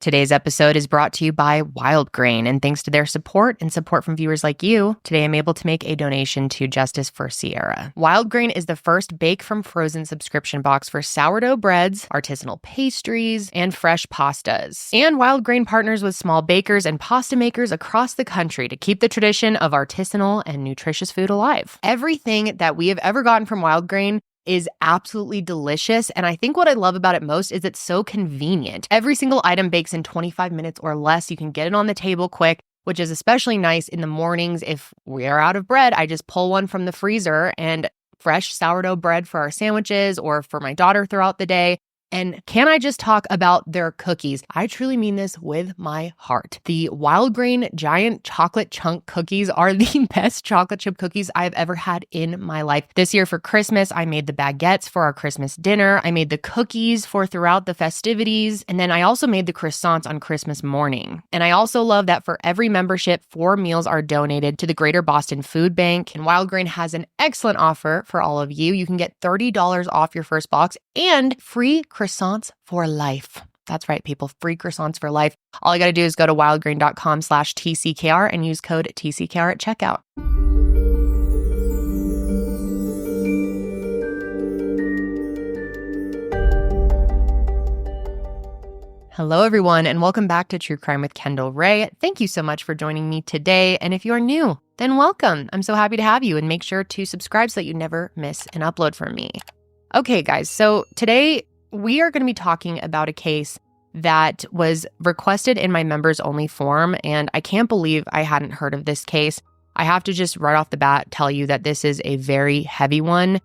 Today's episode is brought to you by Wild Grain, and thanks to their support and support from viewers like you, today I'm able to make a donation to Justice for Sierra. Wild Grain is the first bake from frozen subscription box for sourdough breads, artisanal pastries, and fresh pastas. And Wild Grain partners with small bakers and pasta makers across the country to keep the tradition of artisanal and nutritious food alive. Everything that we have ever gotten from Wild Grain is absolutely delicious, and I think what I love about it most is it's so convenient. Every single item bakes in 25 minutes or less. You can get it on the table quick, which is especially nice in the mornings. If we are out of bread, I just pull one from the freezer and fresh sourdough bread for our sandwiches or for my daughter throughout the day. And can I just talk about their cookies? I truly mean this with my heart. The Wild Grain Giant Chocolate Chunk Cookies are the best chocolate chip cookies I've ever had in my life. This year for Christmas, I made the baguettes for our Christmas dinner. I made the cookies for throughout the festivities. And then I also made the croissants on Christmas morning. And I also love that for every membership, 4 meals are donated to the Greater Boston Food Bank. And Wild Grain has an excellent offer for all of you. You can get $30 off your first box and free croissants for life. That's right, people, free croissants for life. All you got to do is go to wildgrain.com/TCKR and use code TCKR at checkout. Hello, everyone, and welcome back to True Crime with Kendall Rae. Thank you so much for joining me today. And if you are new, then welcome. I'm so happy to have you, and make sure to subscribe so that you never miss an upload from me. Okay, guys, so today we are going to be talking about a case that was requested in my members only form, and I can't believe I hadn't heard of this case. I have to just right off the bat tell you that this is a very heavy one,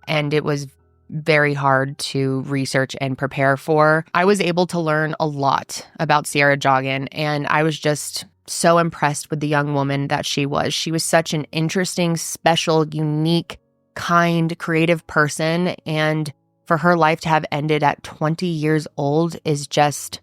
and it was very hard to research and prepare for. I was able to learn a lot about Sierah Joughin, and I was just so impressed with the young woman that she was. She was such an interesting, special, unique, kind, creative person, and for her life to have ended at 20 years old is just,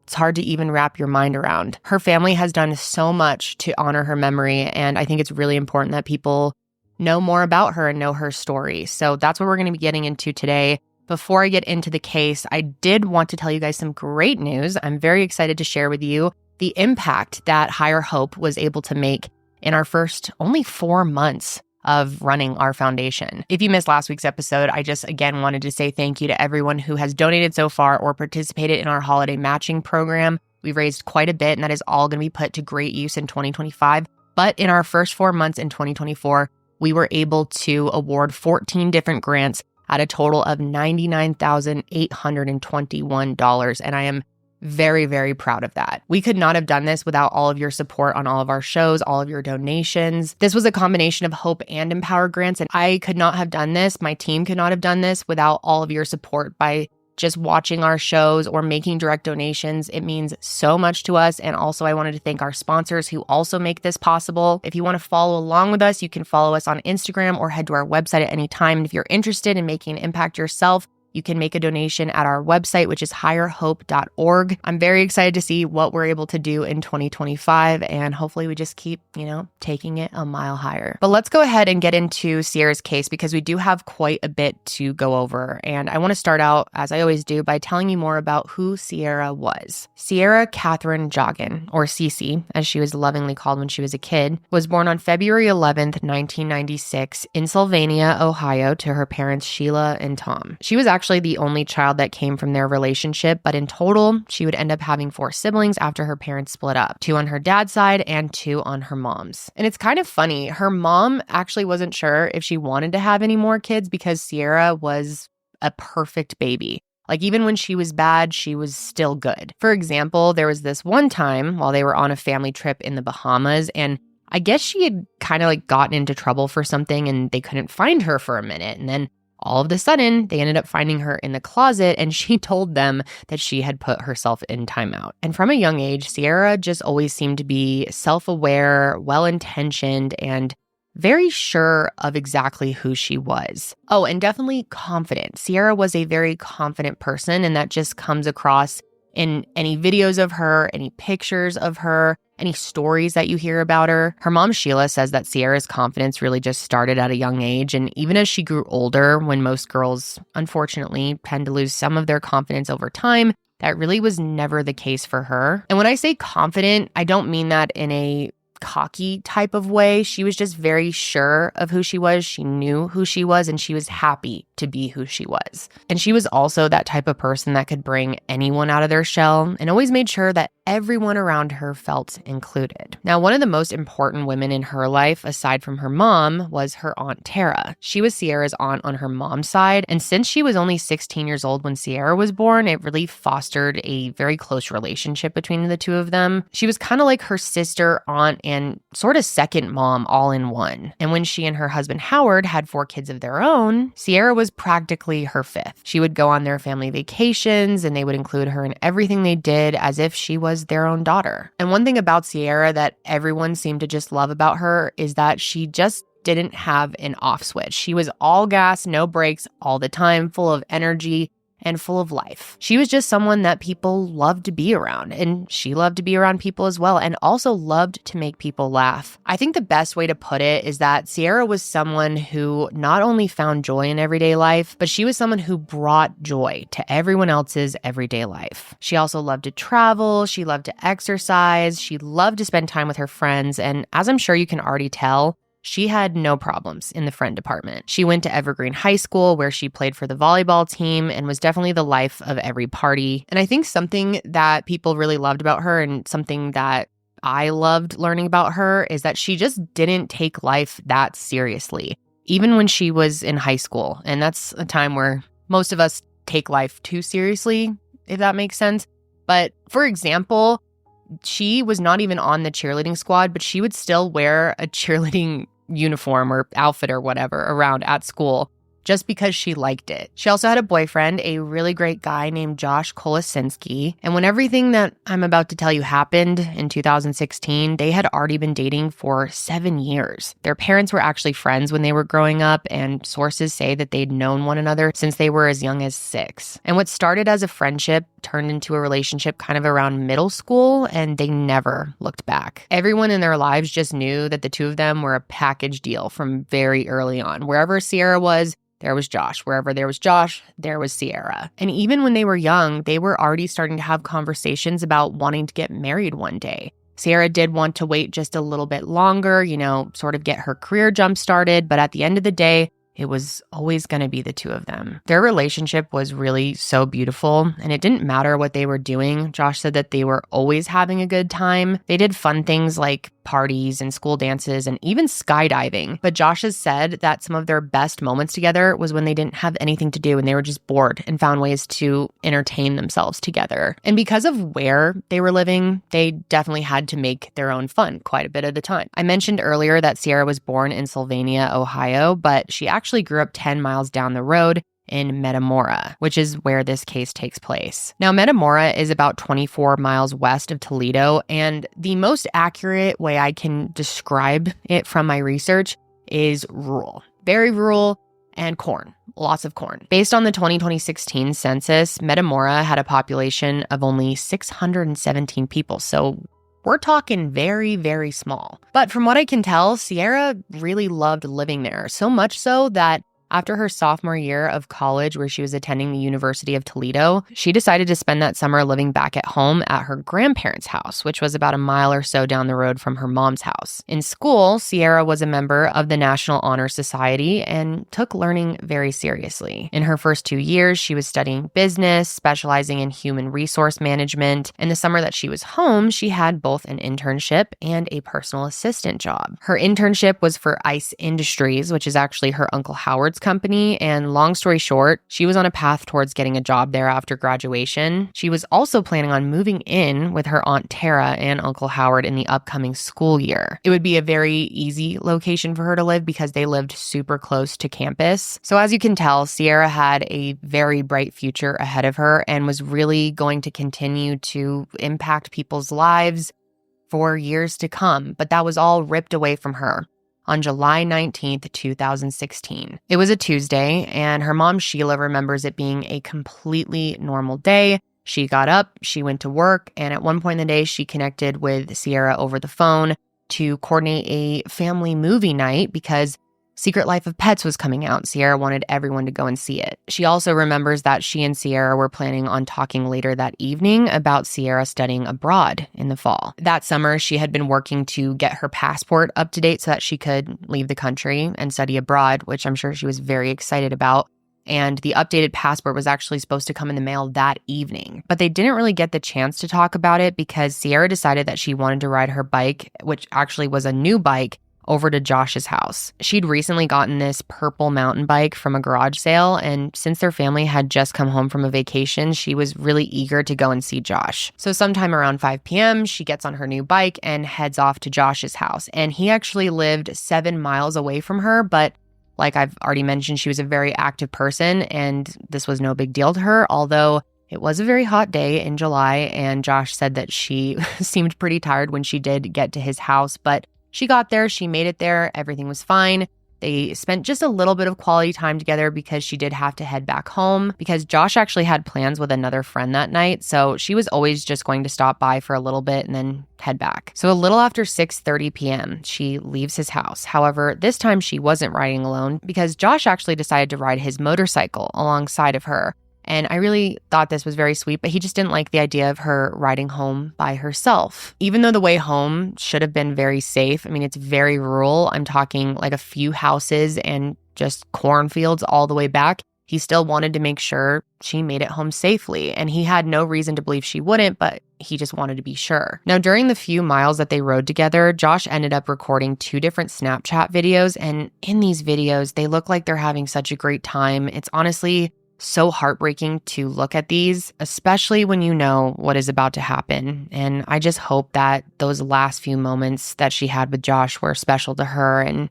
it's hard to even wrap your mind around. Her family has done so much to honor her memory, and I think it's really important that people know more about her and know her story. So that's what we're going to be getting into today. Before I get into the case, I did want to tell you guys some great news. I'm very excited to share with you the impact that Higher Hope was able to make in our first only 4 months of running our foundation. If you missed last week's episode, I just again wanted to say thank you to everyone who has donated so far or participated in our holiday matching program. We've raised quite a bit, and that is all going to be put to great use in 2025. But in our first 4 months in 2024, we were able to award 14 different grants at a total of $99,821, and I am very, very proud of that. We could not have done this without all of your support on all of our shows, all of your donations. This was a combination of Hope and Empower grants, and I could not have done this. My team could not have done this without all of your support by just watching our shows or making direct donations. It means so much to us. And also, I wanted to thank our sponsors who also make this possible. If you want to follow along with us, you can follow us on Instagram or head to our website at any time. And if you're interested in making an impact yourself, you can make a donation at our website, which is higherhope.org. I'm very excited to see what we're able to do in 2025, and hopefully we just keep, taking it a mile higher. But let's go ahead and get into Sierra's case because we do have quite a bit to go over. And I want to start out, as I always do, by telling you more about who Sierra was. Sierah Catherine Joughin, or Cece, as she was lovingly called when she was a kid, was born on February 11th, 1996 in Sylvania, Ohio, to her parents Sheila and Tom. She was actually the only child that came from their relationship, but in total, she would end up having 4 siblings after her parents split up, 2 on her dad's side and 2 on her mom's. And it's kind of funny, her mom actually wasn't sure if she wanted to have any more kids because Sierra was a perfect baby. Like, even when she was bad, she was still good. For example, there was this one time while they were on a family trip in the Bahamas, and I guess she had kind of gotten into trouble for something and they couldn't find her for a minute. And then all of a sudden, they ended up finding her in the closet, and she told them that she had put herself in timeout. And from a young age, Sierra just always seemed to be self-aware, well-intentioned, and very sure of exactly who she was. Oh, and definitely confident. Sierra was a very confident person, and that just comes across in any videos of her, any pictures of her, any stories that you hear about her. Her mom, Sheila, says that Sierra's confidence really just started at a young age. And even as she grew older, when most girls, unfortunately, tend to lose some of their confidence over time, that really was never the case for her. And when I say confident, I don't mean that in a cocky type of way. She was just very sure of who she was. She knew who she was, and she was happy to be who she was. And she was also that type of person that could bring anyone out of their shell and always made sure that everyone around her felt included. Now, one of the most important women in her life, aside from her mom, was her Aunt Tara. She was Sierra's aunt on her mom's side, and since she was only 16 years old when Sierra was born, it really fostered a very close relationship between the two of them. She was kind of like her sister, aunt, and sort of second mom all in one. And when she and her husband Howard had 4 kids of their own, Sierra was practically her 5th. She would go on their family vacations, and they would include her in everything they did as if she was their own daughter. And one thing about Sierra that everyone seemed to just love about her is that she just didn't have an off switch. She was all gas, no brakes all the time, full of energy and full of life. She was just someone that people loved to be around, and she loved to be around people as well, and also loved to make people laugh. I think the best way to put it is that Sierra was someone who not only found joy in everyday life, but she was someone who brought joy to everyone else's everyday life. She also loved to travel, she loved to exercise, she loved to spend time with her friends, and as I'm sure you can already tell, she had no problems in the friend department. She went to Evergreen High School, where she played for the volleyball team and was definitely the life of every party. And I think something that people really loved about her, and something that I loved learning about her, is that she just didn't take life that seriously, even when she was in high school. And that's a time where most of us take life too seriously, if that makes sense. But for example, she was not even on the cheerleading squad, but she would still wear a cheerleading uniform or outfit or whatever around at school just because she liked it. She also had a boyfriend, a really great guy named Josh Kolosinski. And when everything that I'm about to tell you happened in 2016, they had already been dating for 7 years. Their parents were actually friends when they were growing up, and sources say that they'd known one another since they were as young as 6. And what started as a friendship turned into a relationship kind of around middle school, and they never looked back. Everyone in their lives just knew that the two of them were a package deal from very early on. Wherever Sierra was, there was Josh. Wherever there was Josh, there was Sierra. And even when they were young, they were already starting to have conversations about wanting to get married one day. Sierra did want to wait just a little bit longer, sort of get her career jump started. But at the end of the day, it was always going to be the two of them. Their relationship was really so beautiful, and it didn't matter what they were doing. Josh said that they were always having a good time. They did fun things like parties and school dances and even skydiving. But Josh has said that some of their best moments together was when they didn't have anything to do and they were just bored and found ways to entertain themselves together. And because of where they were living, they definitely had to make their own fun quite a bit of the time. I mentioned earlier that Sierra was born in Sylvania, Ohio, but she actually grew up 10 miles down the road in Metamora, which is where this case takes place. Now, Metamora is about 24 miles west of Toledo, and the most accurate way I can describe it from my research is rural. Very rural and corn. Lots of corn. Based on the 2016 census, Metamora had a population of only 617 people, so we're talking very, very small. But from what I can tell, Sierra really loved living there, so much so that after her sophomore year of college, where she was attending the University of Toledo, she decided to spend that summer living back at home at her grandparents' house, which was about a mile or so down the road from her mom's house. In school, Sierra was a member of the National Honor Society and took learning very seriously. In her first 2 years, she was studying business, specializing in human resource management. In the summer that she was home, she had both an internship and a personal assistant job. Her internship was for Ice Industries, which is actually her Uncle Howard's company, and long story short, she was on a path towards getting a job there after graduation. She was also planning on moving in with her Aunt Tara and Uncle Howard in the upcoming school year. It would be a very easy location for her to live because they lived super close to campus. So as you can tell, Sierra had a very bright future ahead of her and was really going to continue to impact people's lives for years to come, but that was all ripped away from her on July 19th, 2016. It was a Tuesday, and her mom, Sheila, remembers it being a completely normal day. She got up, she went to work, and at one point in the day, she connected with Sierra over the phone to coordinate a family movie night because Secret Life of Pets was coming out. Sierra wanted everyone to go and see it. She also remembers that she and Sierra were planning on talking later that evening about Sierra studying abroad in the fall. That summer, she had been working to get her passport up to date so that she could leave the country and study abroad, which I'm sure she was very excited about. And the updated passport was actually supposed to come in the mail that evening. But they didn't really get the chance to talk about it because Sierra decided that she wanted to ride her bike, which actually was a new bike, over to Josh's house. She'd recently gotten this purple mountain bike from a garage sale, and since their family had just come home from a vacation, she was really eager to go and see Josh. So sometime around 5 p.m., she gets on her new bike and heads off to Josh's house. And he actually lived 7 miles away from her, but like I've already mentioned, she was a very active person, and this was no big deal to her, although it was a very hot day in July, and Josh said that she seemed pretty tired when she did get to his house, but she got there, she made it there, everything was fine. They spent just a little bit of quality time together because she did have to head back home because Josh actually had plans with another friend that night. So she was always just going to stop by for a little bit and then head back. So a little after 6:30 p.m., she leaves his house. However, this time she wasn't riding alone because Josh actually decided to ride his motorcycle alongside of her. And I really thought this was very sweet, but he just didn't like the idea of her riding home by herself. Even though the way home should have been very safe, I mean, it's very rural. I'm talking like a few houses and just cornfields all the way back. He still wanted to make sure she made it home safely. And he had no reason to believe she wouldn't, but he just wanted to be sure. Now, during the few miles that they rode together, Josh ended up recording 2 different Snapchat videos. And in these videos, they look like they're having such a great time. It's honestly so heartbreaking to look at these, especially when you know what is about to happen. And I just hope that those last few moments that she had with Josh were special to her and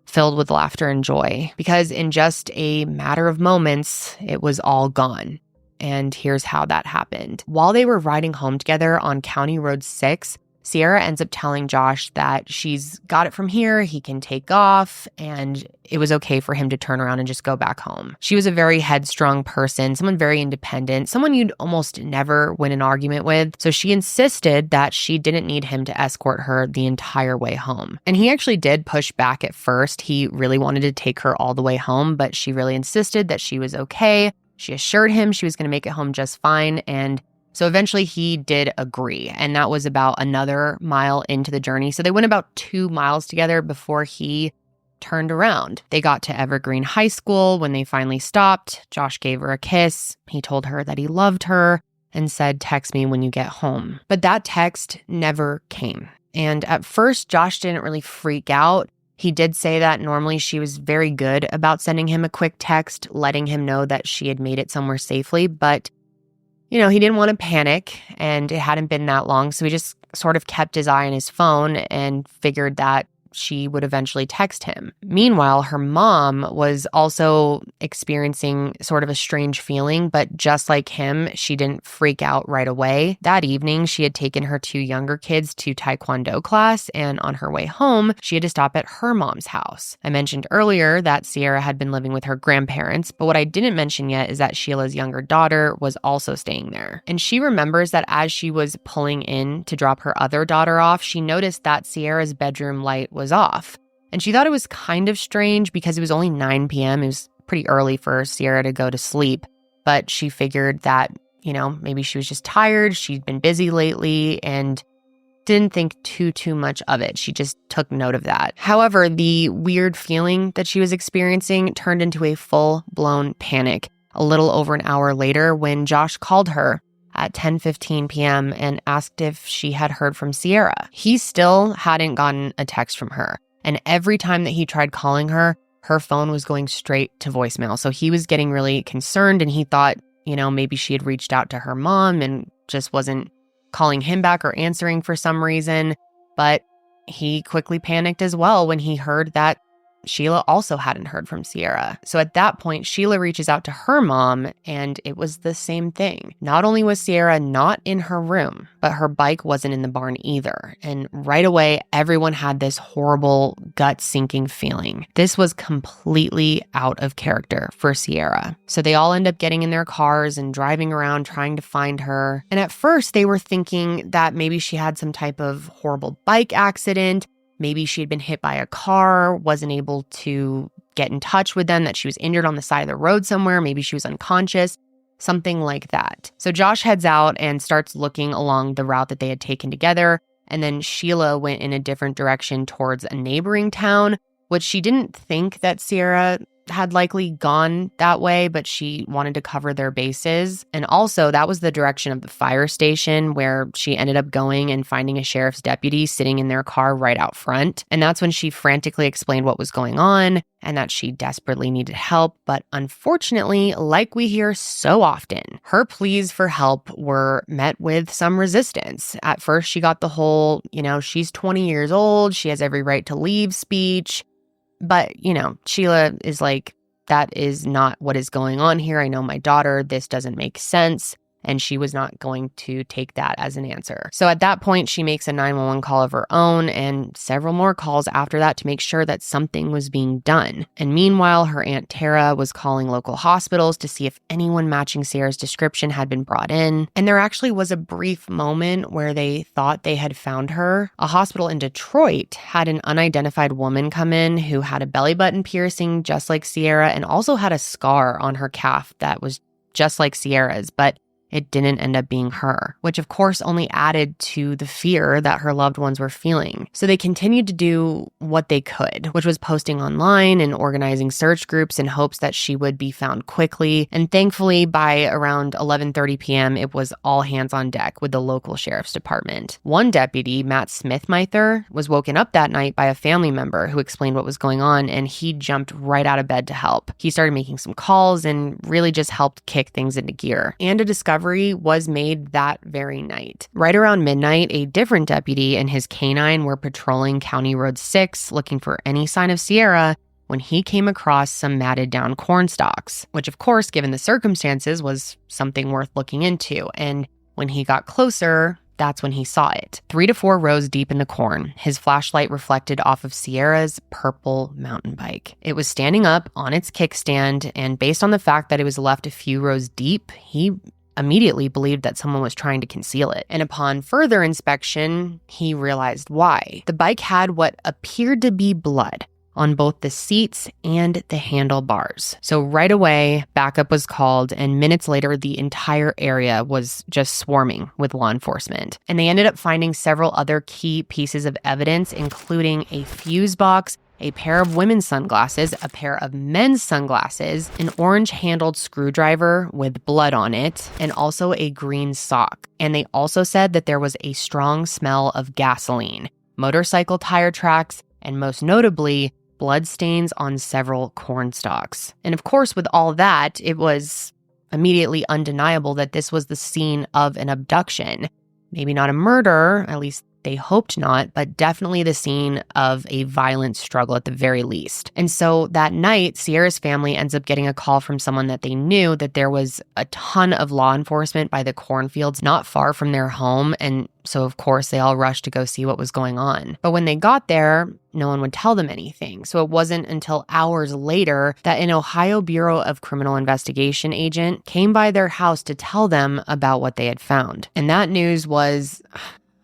filled with laughter and joy, because in just a matter of moments, it was all gone. And here's how that happened. While they were riding home together on County Road 6, Sierra ends up telling Josh that she's got it from here, he can take off, and it was okay for him to turn around and just go back home. She was a very headstrong person, someone very independent, someone you'd almost never win an argument with. So she insisted that she didn't need him to escort her the entire way home. And he actually did push back at first. He really wanted to take her all the way home, but she really insisted that she was okay. She assured him she was going to make it home just fine, and so eventually he did agree, and that was about another mile into the journey. So they went about 2 miles together before he turned around. They got to Evergreen High School. When they finally stopped, Josh gave her a kiss. He told her that he loved her and said, "Text me when you get home." But that text never came. And at first, Josh didn't really freak out. He did say that normally she was very good about sending him a quick text, letting him know that she had made it somewhere safely, but he didn't want to panic, and it hadn't been that long, so he just sort of kept his eye on his phone and figured that she would eventually text him. Meanwhile, her mom was also experiencing sort of a strange feeling, but just like him, she didn't freak out right away. That evening, she had taken her 2 younger kids to Taekwondo class, and on her way home, she had to stop at her mom's house. I mentioned earlier that Sierra had been living with her grandparents, but what I didn't mention yet is that Sheila's younger daughter was also staying there. And she remembers that as she was pulling in to drop her other daughter off, she noticed that Sierra's bedroom light was off. And she thought it was kind of strange because it was only 9 p.m. It was pretty early for Sierra to go to sleep. But she figured that, maybe she was just tired. She'd been busy lately and didn't think too much of it. She just took note of that. However, the weird feeling that she was experiencing turned into a full-blown panic a little over an hour later when Josh called her at 10:15 p.m. and asked if she had heard from Sierra. He still hadn't gotten a text from her. And every time that he tried calling her, her phone was going straight to voicemail. So he was getting really concerned, and he thought, maybe she had reached out to her mom and just wasn't calling him back or answering for some reason. But he quickly panicked as well when he heard that Sheila also hadn't heard from Sierra. So at that point, Sheila reaches out to her mom, and it was the same thing. Not only was Sierra not in her room, but her bike wasn't in the barn either. And right away, everyone had this horrible, gut-sinking feeling. This was completely out of character for Sierra. So they all end up getting in their cars and driving around trying to find her. And at first, they were thinking that maybe she had some type of horrible bike accident. maybe she had been hit by a car, wasn't able to get in touch with them, that she was injured on the side of the road somewhere. Maybe she was unconscious, something like that. So Josh heads out and starts looking along the route that they had taken together. And then Sheila went in a different direction towards a neighboring town, which she didn't think that Sierra had likely gone that way, but she wanted to cover their bases. And also, that was the direction of the fire station where she ended up going and finding a sheriff's deputy sitting in their car right out front. And that's when she frantically explained what was going on and that she desperately needed help. But unfortunately, like we hear so often, her pleas for help were met with some resistance. At first, she got the whole, she's 20 years old, she has every right to leave speech. But, Sheila is like, that is not what is going on here. I know my daughter. This doesn't make sense. And she was not going to take that as an answer. So at that point, she makes a 911 call of her own and several more calls after that to make sure that something was being done. And meanwhile, her Aunt Tara was calling local hospitals to see if anyone matching Sierra's description had been brought in. And there actually was a brief moment where they thought they had found her. A hospital in Detroit had an unidentified woman come in who had a belly button piercing just like Sierra and also had a scar on her calf that was just like Sierra's, but it didn't end up being her, which of course only added to the fear that her loved ones were feeling. So they continued to do what they could, which was posting online and organizing search groups in hopes that she would be found quickly. And thankfully, by around 11:30 p.m., it was all hands on deck with the local sheriff's department. One deputy, Matt Smithmither, was woken up that night by a family member who explained what was going on, and he jumped right out of bed to help. He started making some calls and really just helped kick things into gear. And a discovery was made that very night. Right around midnight, a different deputy and his canine were patrolling County Road 6 looking for any sign of Sierra when he came across some matted down corn stalks, which of course, given the circumstances, was something worth looking into. And when he got closer, that's when he saw it. 3 to 4 rows deep in the corn, his flashlight reflected off of Sierra's purple mountain bike. It was standing up on its kickstand, and based on the fact that it was left a few rows deep, he immediately believed that someone was trying to conceal it. And upon further inspection, he realized why. The bike had what appeared to be blood on both the seats and the handlebars. So right away, backup was called, and minutes later, the entire area was just swarming with law enforcement. And they ended up finding several other key pieces of evidence, including a fuse box, a pair of women's sunglasses, a pair of men's sunglasses, an orange-handled screwdriver with blood on it, and also a green sock. And they also said that there was a strong smell of gasoline, motorcycle tire tracks, and most notably, blood stains on several corn stalks. And of course, with all that, it was immediately undeniable that this was the scene of an abduction. Maybe not a murder, at least they hoped not, but definitely the scene of a violent struggle at the very least. And so that night, Sierra's family ends up getting a call from someone that they knew that there was a ton of law enforcement by the cornfields not far from their home. And so, of course, they all rushed to go see what was going on. But when they got there, no one would tell them anything. So it wasn't until hours later that an Ohio Bureau of Criminal Investigation agent came by their house to tell them about what they had found. And that news was,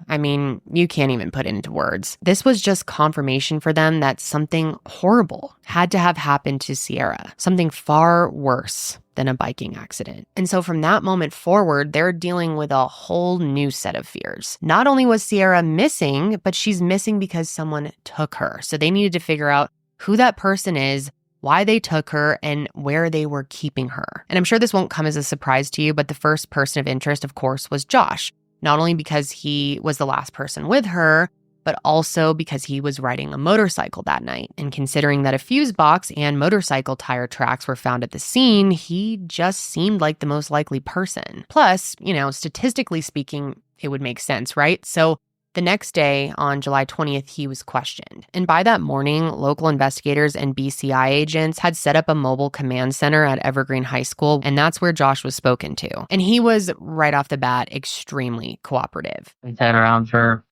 you can't even put it into words. This was just confirmation for them that something horrible had to have happened to Sierra, something far worse than a biking accident. And so from that moment forward, they're dealing with a whole new set of fears. Not only was Sierra missing, but she's missing because someone took her. So they needed to figure out who that person is, why they took her, and where they were keeping her. And I'm sure this won't come as a surprise to you, but the first person of interest, of course, was Josh. Not only because he was the last person with her, but also because he was riding a motorcycle that night. And considering that a fuse box and motorcycle tire tracks were found at the scene, he just seemed like the most likely person. Plus, statistically speaking, it would make sense, right? So the next day, on July 20th, he was questioned. And by that morning, local investigators and BCI agents had set up a mobile command center at Evergreen High School, and that's where Josh was spoken to. And he was, right off the bat, extremely cooperative. We sat around for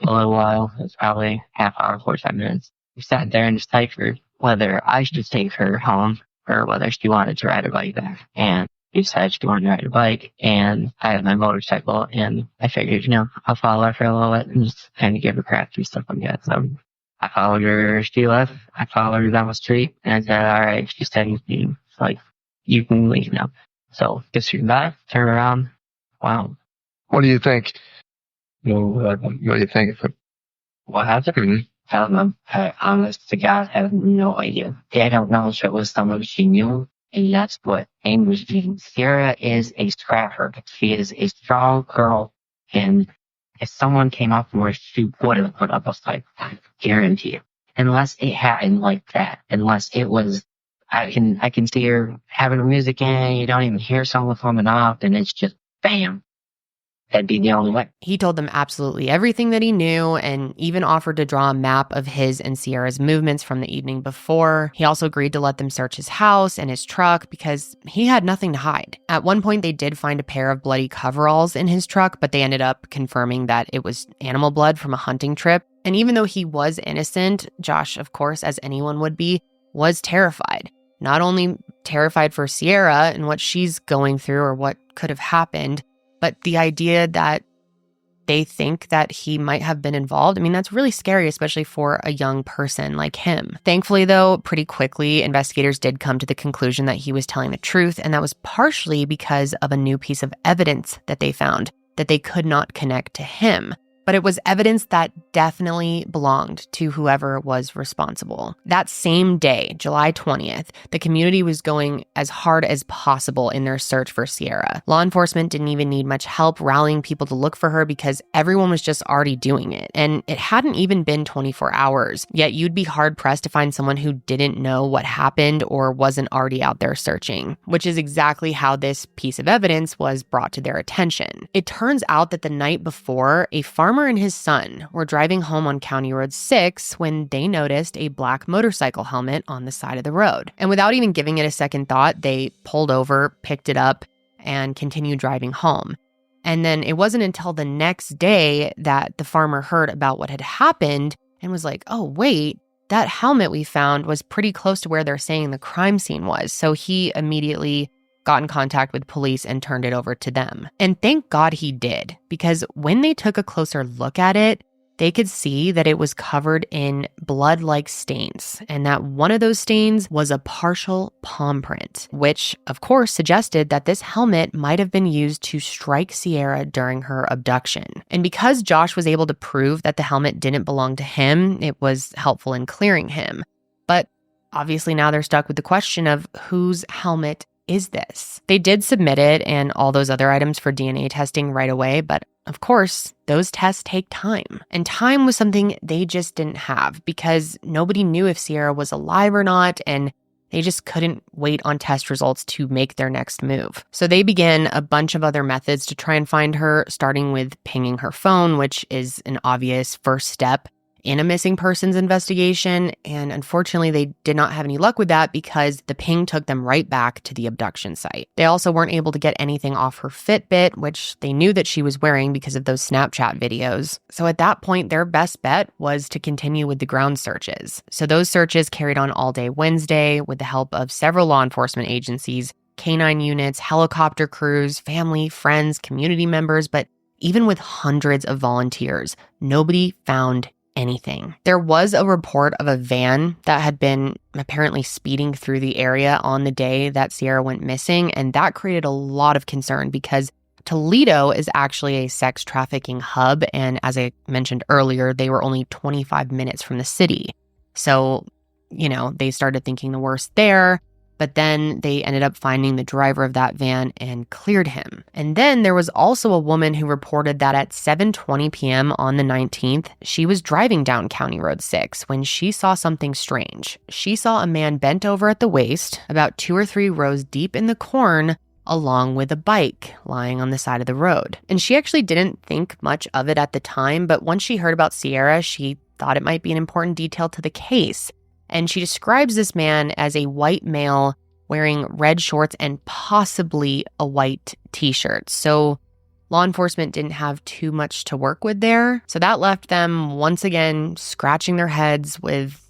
a little while. It was probably half hour, 45 minutes. We sat there and deciphered whether I should take her home or whether she wanted to ride a bike back. And she said she wanted to ride a bike, and I had my motorcycle, and I figured, I'll follow her for a little bit and just kind of give her crap through stuff like that. So I followed her. She left. I followed her down the street, and I said, "All right." She said, "Like, you can leave now." So disregard, turn around. Wow. What do you think? What do you think? What happened? I don't know. I honest to God have no idea. I don't know if it was someone she knew. And that's what angers me. Sierra is a scrapper. She is a strong girl. And if someone came up for her, she would have put up a fight. I guarantee it. Unless it happened like that. Unless it was, I can see her having her music in, you don't even hear someone coming off, and it's just bam. That'd be the only way. He told them absolutely everything that he knew and even offered to draw a map of his and Sierra's movements from the evening before. He also agreed to let them search his house and his truck because he had nothing to hide. At one point, they did find a pair of bloody coveralls in his truck, but they ended up confirming that it was animal blood from a hunting trip. And even though he was innocent, Josh, of course, as anyone would be, was terrified. Not only terrified for Sierra and what she's going through or what could have happened, but the idea that they think that he might have been involved, I mean, that's really scary, especially for a young person like him. Thankfully, though, pretty quickly, investigators did come to the conclusion that he was telling the truth, and that was partially because of a new piece of evidence that they found that they could not connect to him. But it was evidence that definitely belonged to whoever was responsible. That same day, July 20th, the community was going as hard as possible in their search for Sierra. Law enforcement didn't even need much help rallying people to look for her because everyone was just already doing it. And it hadn't even been 24 hours. Yet you'd be hard-pressed to find someone who didn't know what happened or wasn't already out there searching, which is exactly how this piece of evidence was brought to their attention. It turns out that the night before, a farmer and his son were driving home on County Road 6 when they noticed a black motorcycle helmet on the side of the road. And without even giving it a second thought, they pulled over, picked it up, and continued driving home. And then it wasn't until the next day that the farmer heard about what had happened and was like, oh, wait, that helmet we found was pretty close to where they're saying the crime scene was. So he immediately got in contact with police and turned it over to them. And thank God he did, because when they took a closer look at it, they could see that it was covered in blood-like stains, and that one of those stains was a partial palm print, which, of course, suggested that this helmet might have been used to strike Sierra during her abduction. And because Josh was able to prove that the helmet didn't belong to him, it was helpful in clearing him. But obviously now they're stuck with the question of whose helmet is this? They did submit it and all those other items for DNA testing right away, but of course, those tests take time. And time was something they just didn't have because nobody knew if Sierra was alive or not, and they just couldn't wait on test results to make their next move. So they began a bunch of other methods to try and find her, starting with pinging her phone, which is an obvious first step in a missing persons investigation, and unfortunately they did not have any luck with that because the ping took them right back to the abduction site. They also weren't able to get anything off her Fitbit, which they knew that she was wearing because of those Snapchat videos. So at that point, their best bet was to continue with the ground searches. So those searches carried on all day Wednesday with the help of several law enforcement agencies, canine units, helicopter crews, family, friends, community members, but even with hundreds of volunteers, nobody found anything. There was a report of a van that had been apparently speeding through the area on the day that Sierra went missing, and that created a lot of concern because Toledo is actually a sex trafficking hub, and as I mentioned earlier, they were only 25 minutes from the city. So, they started thinking the worst there. But then they ended up finding the driver of that van and cleared him. And then there was also a woman who reported that at 7:20 p.m. on the 19th, she was driving down County Road 6 when she saw something strange. She saw a man bent over at the waist, about 2 or 3 rows deep in the corn, along with a bike lying on the side of the road. And she actually didn't think much of it at the time, but once she heard about Sierra, she thought it might be an important detail to the case. And she describes this man as a white male wearing red shorts and possibly a white t-shirt. So law enforcement didn't have too much to work with there. So that left them once again scratching their heads with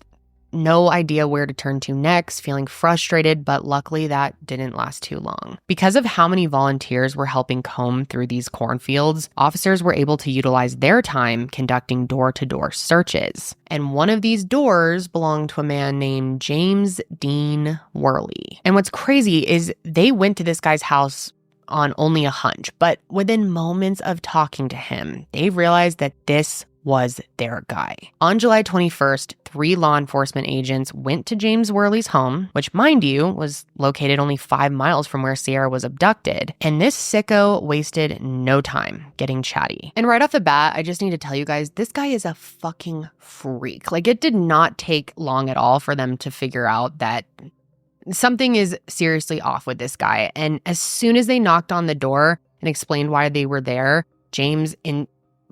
no idea where to turn to next, feeling frustrated, but luckily that didn't last too long. Because of how many volunteers were helping comb through these cornfields, officers were able to utilize their time conducting door-to-door searches. And one of these doors belonged to a man named James Dean Worley. And what's crazy is they went to this guy's house on only a hunch, but within moments of talking to him, they realized that this was their guy. On July 21st, 3 law enforcement agents went to James Worley's home, which, mind you, was located only 5 miles from where Sierra was abducted. And this sicko wasted no time getting chatty. And right off the bat, I just need to tell you guys, this guy is a fucking freak. Like, it did not take long at all for them to figure out that something is seriously off with this guy. And as soon as they knocked on the door and explained why they were there, James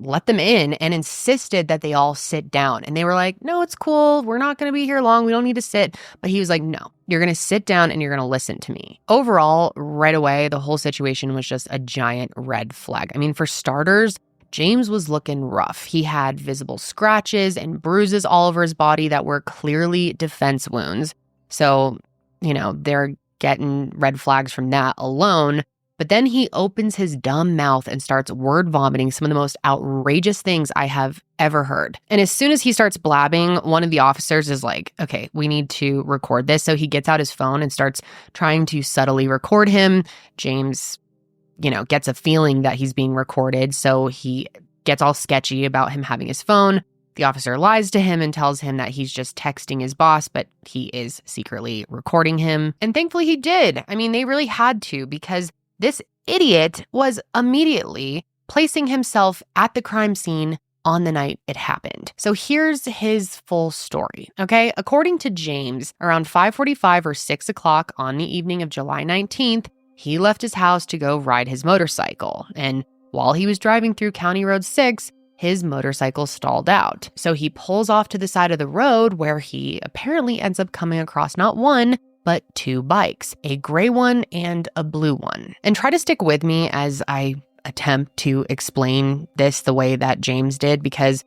let them in and insisted that they all sit down. And they were like, no, it's cool. We're not going to be here long. We don't need to sit. But he was like, no, you're going to sit down and you're going to listen to me. Overall, right away, the whole situation was just a giant red flag. I mean, for starters, James was looking rough. He had visible scratches and bruises all over his body that were clearly defense wounds. So, they're getting red flags from that alone. But then he opens his dumb mouth and starts word vomiting some of the most outrageous things I have ever heard. And as soon as he starts blabbing, one of the officers is like, okay, we need to record this. So he gets out his phone and starts trying to subtly record him. James, gets a feeling that he's being recorded. So he gets all sketchy about him having his phone. The officer lies to him and tells him that he's just texting his boss, but he is secretly recording him. And thankfully he did. I mean, they really had to, because this idiot was immediately placing himself at the crime scene on the night it happened. So here's his full story, okay? According to James, around 5:45 or 6 o'clock on the evening of July 19th, he left his house to go ride his motorcycle. And while he was driving through County Road 6, his motorcycle stalled out. So he pulls off to the side of the road where he apparently ends up coming across not one, but 2 bikes, a gray one and a blue one. And try to stick with me as I attempt to explain this the way that James did, because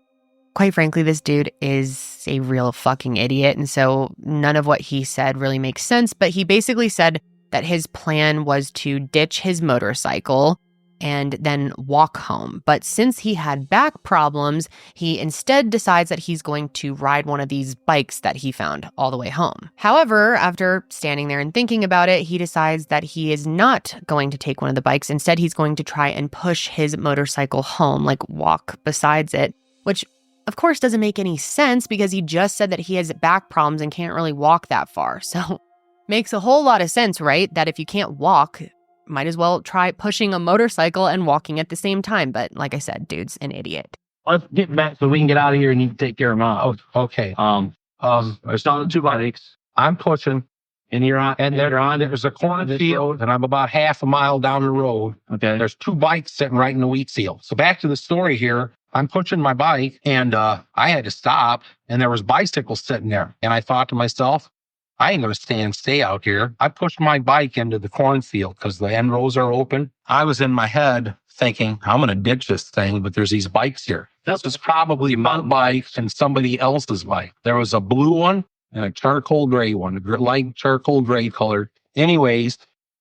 quite frankly, this dude is a real fucking idiot. And so none of what he said really makes sense. But he basically said that his plan was to ditch his motorcycle and then walk home. But since he had back problems, he instead decides that he's going to ride one of these bikes that he found all the way home. However, after standing there and thinking about it, he decides that he is not going to take one of the bikes. Instead, he's going to try and push his motorcycle home, like walk besides it, which of course doesn't make any sense because he just said that he has back problems and can't really walk that far. So makes a whole lot of sense, right? That if you can't walk, might as well try pushing a motorcycle and walking at the same time. But like I said, dude's an idiot. Let's get back so we can get out of here and you can take care of mine. Oh, okay. It's on the 2 bikes. I'm pushing, And you're on. and there's a cornfield, and I'm about half a mile down the road. Okay. There's 2 bikes sitting right in the wheat field. So back to the story here. I'm pushing my bike, and I had to stop, and there was bicycles sitting there. And I thought to myself, I ain't going to stay out here. I pushed my bike into the cornfield because the end rows are open. I was in my head thinking, I'm going to ditch this thing, but there's these bikes here. This was probably my bike and somebody else's bike. There was a blue one and a charcoal gray one, light charcoal gray color. Anyways,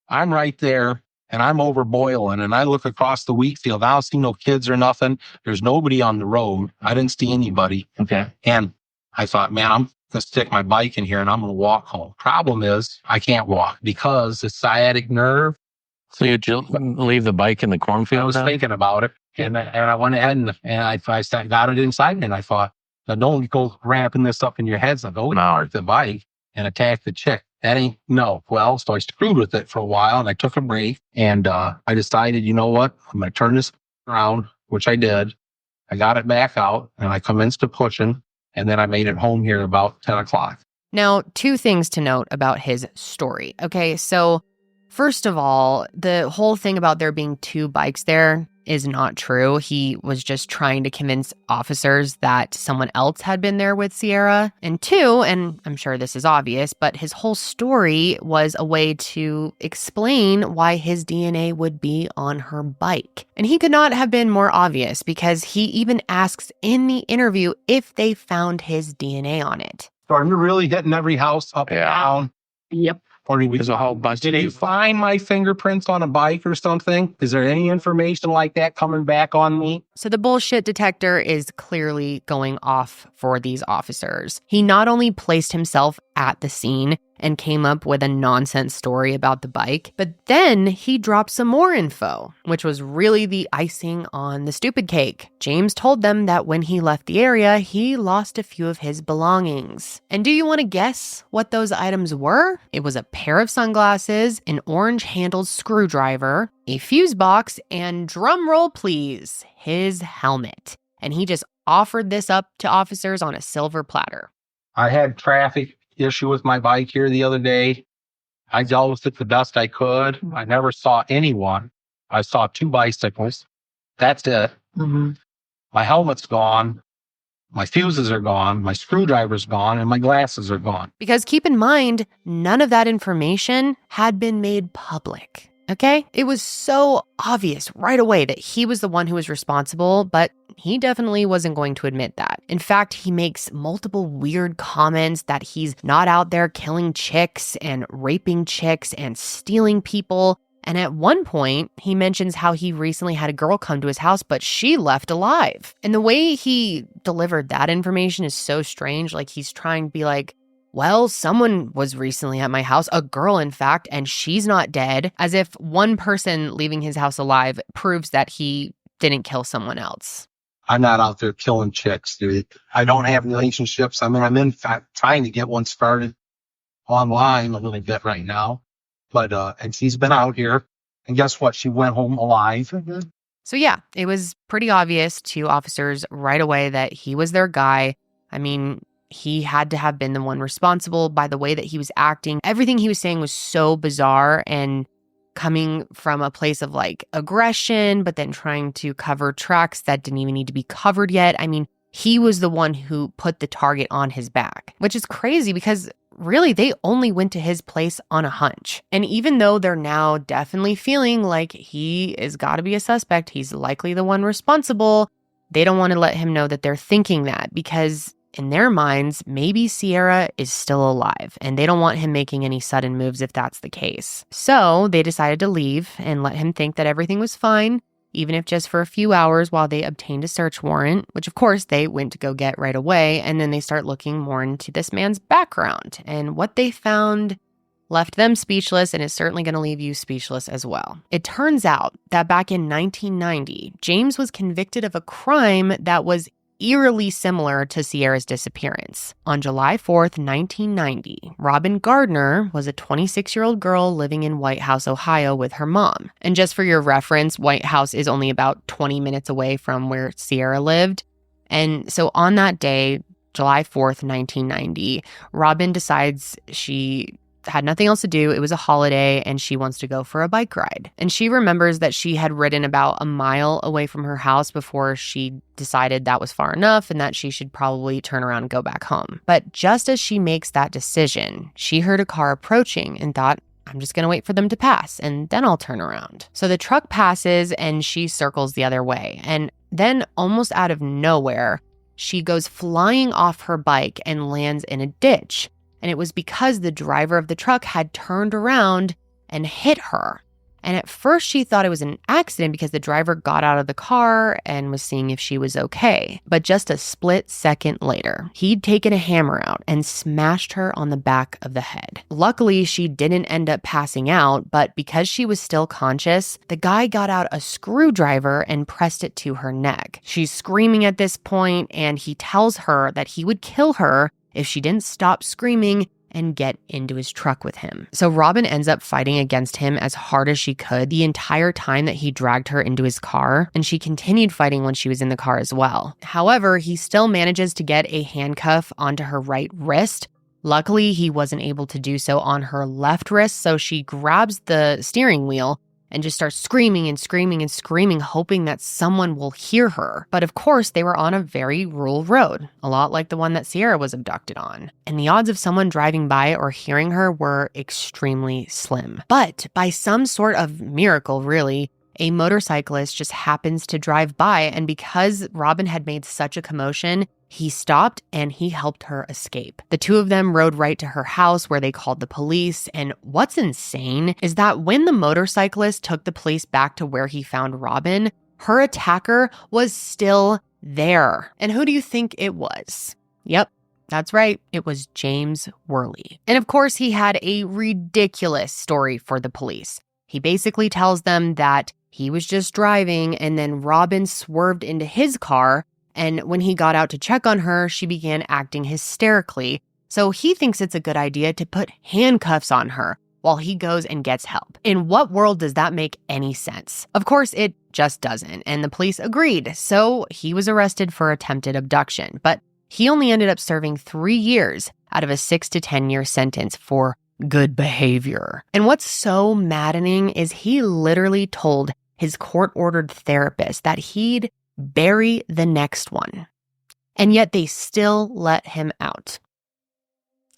I'm right there and I'm over boiling, and I look across the wheat field. I don't see no kids or nothing. There's nobody on the road. I didn't see anybody. Okay. And I thought, man, I'm going to stick my bike in here and I'm going to walk home. Problem is, I can't walk because the sciatic nerve. So you leave the bike in the cornfield? I was thinking about it, and I went ahead and I got it inside me, and I thought, now don't go wrapping this up in your head. So go park the bike and attack the chick. That ain't, no. Well, so I screwed with it for a while, and I took a break, and I decided, you know what? I'm going to turn this around, which I did. I got it back out, and I commenced to pushing. And then I made it home here about 10 o'clock. Now, 2 things to note about his story. Okay, so first of all, the whole thing about there being 2 bikes there is not true. He was just trying to convince officers that someone else had been there with Sierra. And 2, and I'm sure this is obvious, but his whole story was a way to explain why his DNA would be on her bike. And he could not have been more obvious because he even asks in the interview if they found his DNA on it. So are you really hitting every house up and down? Yep. Or did There's a whole bunch Did you find my fingerprints on a bike or something? Is there any information like that coming back on me? So the bullshit detector is clearly going off for these officers. He not only placed himself at the scene and came up with a nonsense story about the bike, but then he dropped some more info, which was really the icing on the stupid cake. James told them that when he left the area, he lost a few of his belongings. And do you want to guess what those items were? It was a pair of sunglasses, an orange-handled screwdriver, a fuse box, and drum roll please, his helmet. And he just offered this up to officers on a silver platter. I had traffic issue with my bike here the other day. I dealt with it the best I could. I never saw anyone. I saw 2 bicycles. That's it. Mm-hmm. My helmet's gone. My fuses are gone. My screwdriver's gone. And my glasses are gone. Because keep in mind, none of that information had been made public. Okay? It was so obvious right away that he was the one who was responsible, but he definitely wasn't going to admit that. In fact, he makes multiple weird comments that he's not out there killing chicks and raping chicks and stealing people. And at one point, he mentions how he recently had a girl come to his house, but she left alive. And the way he delivered that information is so strange. Like he's trying to be like, well, someone was recently at my house, a girl, in fact, and she's not dead, as if one person leaving his house alive proves that he didn't kill someone else. I'm not out there killing chicks, dude. I don't have relationships. I mean, I'm in fact trying to get one started online a little bit right now. But, and she's been out here. And guess what? She went home alive. So yeah, it was pretty obvious to officers right away that he was their guy. I mean, he had to have been the one responsible by the way that he was acting. Everything he was saying was so bizarre and coming from a place of like aggression, but then trying to cover tracks that didn't even need to be covered yet. I mean, he was the one who put the target on his back, which is crazy because really they only went to his place on a hunch. And even though they're now definitely feeling like he is got to be a suspect, he's likely the one responsible, they don't want to let him know that they're thinking that because in their minds, maybe Sierra is still alive and they don't want him making any sudden moves if that's the case. So they decided to leave and let him think that everything was fine, even if just for a few hours while they obtained a search warrant, which of course they went to go get right away. And then they start looking more into this man's background, and what they found left them speechless, and is certainly going to leave you speechless as well. It turns out that back in 1990, James was convicted of a crime that was eerily similar to Sierra's disappearance. On July 4th, 1990, Robin Gardner was a 26-year-old girl living in White House, Ohio with her mom. And just for your reference, White House is only about 20 minutes away from where Sierra lived. And so on that day, July 4th, 1990, Robin decides she had nothing else to do. It was a holiday and she wants to go for a bike ride. And she remembers that she had ridden about a mile away from her house before she decided that was far enough and that she should probably turn around and go back home. But just as she makes that decision, she heard a car approaching and thought, I'm just going to wait for them to pass and then I'll turn around. So the truck passes and she circles the other way. And then almost out of nowhere, she goes flying off her bike and lands in a ditch. And it was because the driver of the truck had turned around and hit her. And at first she thought it was an accident because the driver got out of the car and was seeing if she was okay. But just a split second later, he'd taken a hammer out and smashed her on the back of the head. Luckily, she didn't end up passing out, but because she was still conscious, the guy got out a screwdriver and pressed it to her neck. She's screaming at this point, and he tells her that he would kill her if she didn't stop screaming and get into his truck with him. So Robin ends up fighting against him as hard as she could the entire time that he dragged her into his car, and she continued fighting when she was in the car as well. However, he still manages to get a handcuff onto her right wrist. Luckily, he wasn't able to do so on her left wrist, so she grabs the steering wheel and just starts screaming and screaming and screaming, hoping that someone will hear her. But of course, they were on a very rural road, a lot like the one that Sierra was abducted on. And the odds of someone driving by or hearing her were extremely slim. But by some sort of miracle, really, a motorcyclist just happens to drive by, and because Robin had made such a commotion, he stopped and he helped her escape. The two of them rode right to her house where they called the police, and what's insane is that when the motorcyclist took the police back to where he found Robin, her attacker was still there. And who do you think it was? Yep. That's right. It was James Worley. And of course, he had a ridiculous story for the police. He basically tells them that he was just driving and then Robin swerved into his car. And when he got out to check on her, she began acting hysterically. So he thinks it's a good idea to put handcuffs on her while he goes and gets help. In what world does that make any sense? Of course, it just doesn't. And the police agreed. So he was arrested for attempted abduction. But he only ended up serving 3 years out of a 6 to 10-year sentence for good behavior. And what's so maddening is he literally told his court-ordered therapist that he'd bury the next one. And yet they still let him out.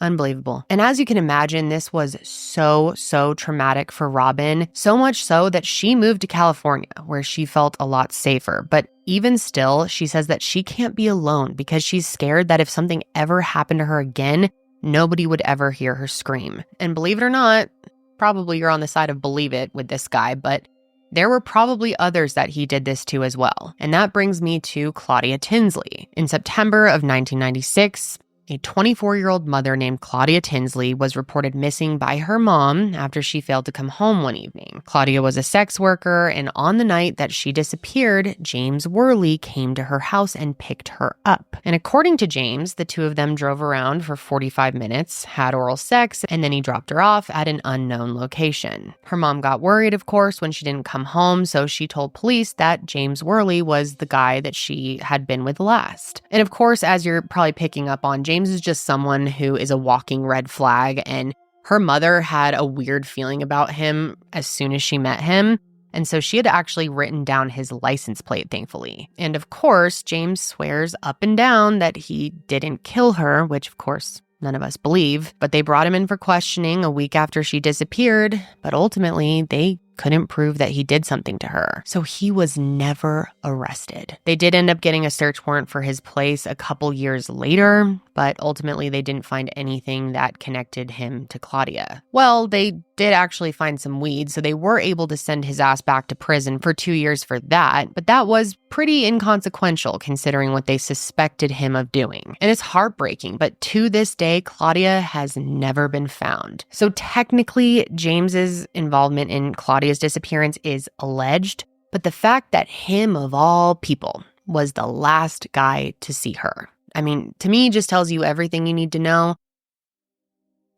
Unbelievable. And as you can imagine, this was so traumatic for Robin, so much so that she moved to California, where she felt a lot safer. But even still, she says that she can't be alone because she's scared that if something ever happened to her again, nobody would ever hear her scream. And believe it or not, probably you're on the side of believe it with this guy, but there were probably others that he did this to as well. And that brings me to Claudia Tinsley. In September of 1996, a 24-year-old mother named Claudia Tinsley was reported missing by her mom after she failed to come home one evening. Claudia was a sex worker, and on the night that she disappeared, James Worley came to her house and picked her up. And according to James, the two of them drove around for 45 minutes, had oral sex, and then he dropped her off at an unknown location. Her mom got worried, of course, when she didn't come home, so she told police that James Worley was the guy that she had been with last. And of course, as you're probably picking up on, James is just someone who is a walking red flag, and her mother had a weird feeling about him as soon as she met him, and so she had actually written down his license plate, thankfully. And of course, James swears up and down that he didn't kill her, which of course none of us believe, but they brought him in for questioning a week after she disappeared, but ultimately they couldn't prove that he did something to her. So he was never arrested. They did end up getting a search warrant for his place a couple years later, but ultimately they didn't find anything that connected him to Claudia. Well, they did actually find some weed, so they were able to send his ass back to prison for 2 years for that, but that was pretty inconsequential considering what they suspected him of doing. And it's heartbreaking, but to this day, Claudia has never been found. So technically, James's involvement in Claudia's disappearance is alleged, but the fact that him of all people was the last guy to see her, I mean, to me, just tells you everything you need to know.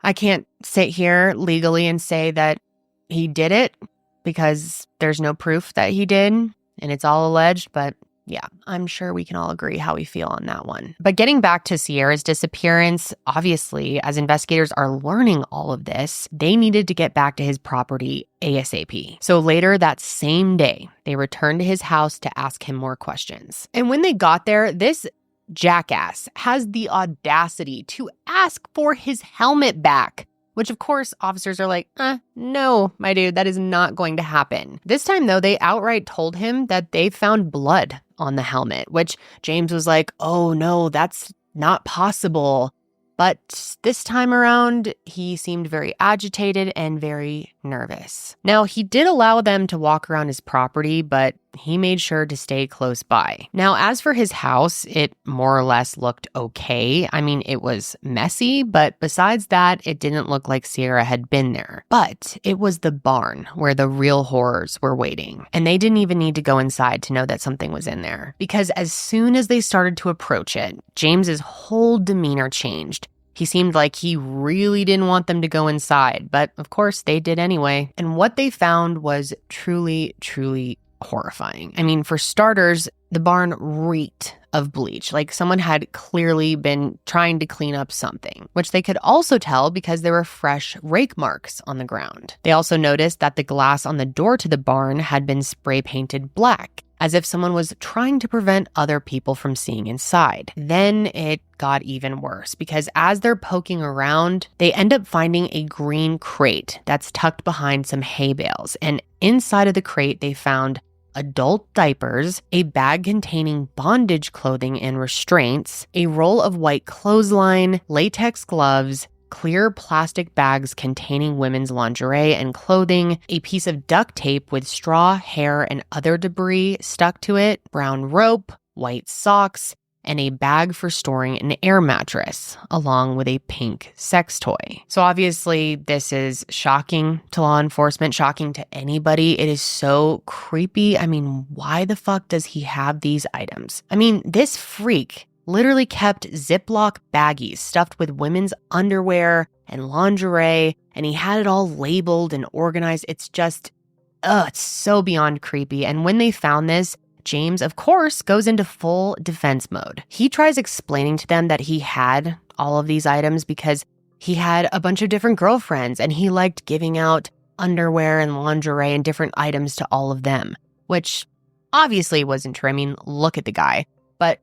I can't sit here legally and say that he did it because there's no proof that he did and it's all alleged, but yeah, I'm sure we can all agree how we feel on that one. But getting back to Sierra's disappearance, obviously, as investigators are learning all of this, they needed to get back to his property ASAP. So later that same day, they returned to his house to ask him more questions. And when they got there, this jackass has the audacity to ask for his helmet back, which of course officers are like, no, my dude, that is not going to happen. This time though, they outright told him that they found blood on the helmet, which James was like, oh no, that's not possible. But this time around, he seemed very agitated and very nervous. Now, he did allow them to walk around his property, but he made sure to stay close by. Now, as for his house, it more or less looked okay. I mean, it was messy, but besides that, it didn't look like Sierra had been there. But it was the barn where the real horrors were waiting. And they didn't even need to go inside to know that something was in there. Because as soon as they started to approach it, James's whole demeanor changed. He seemed like he really didn't want them to go inside, but of course they did anyway. And what they found was truly horrifying. I mean, for starters, the barn reeked of bleach, like someone had clearly been trying to clean up something, which they could also tell because there were fresh rake marks on the ground. They also noticed that the glass on the door to the barn had been spray painted black, as if someone was trying to prevent other people from seeing inside. Then it got even worse because as they're poking around, they end up finding a green crate that's tucked behind some hay bales. And inside of the crate, they found adult diapers, a bag containing bondage clothing and restraints, a roll of white clothesline, latex gloves, clear plastic bags containing women's lingerie and clothing, a piece of duct tape with straw, hair, and other debris stuck to it, brown rope, white socks, and a bag for storing an air mattress, along with a pink sex toy. So obviously, this is shocking to law enforcement, shocking to anybody. It is so creepy. I mean, why the fuck does he have these items? I mean, this freak literally kept Ziploc baggies stuffed with women's underwear and lingerie, and he had it all labeled and organized. It's just, it's so beyond creepy. And when they found this, James, of course, goes into full defense mode. He tries explaining to them that he had all of these items because he had a bunch of different girlfriends and he liked giving out underwear and lingerie and different items to all of them, which obviously wasn't true. I mean, look at the guy. But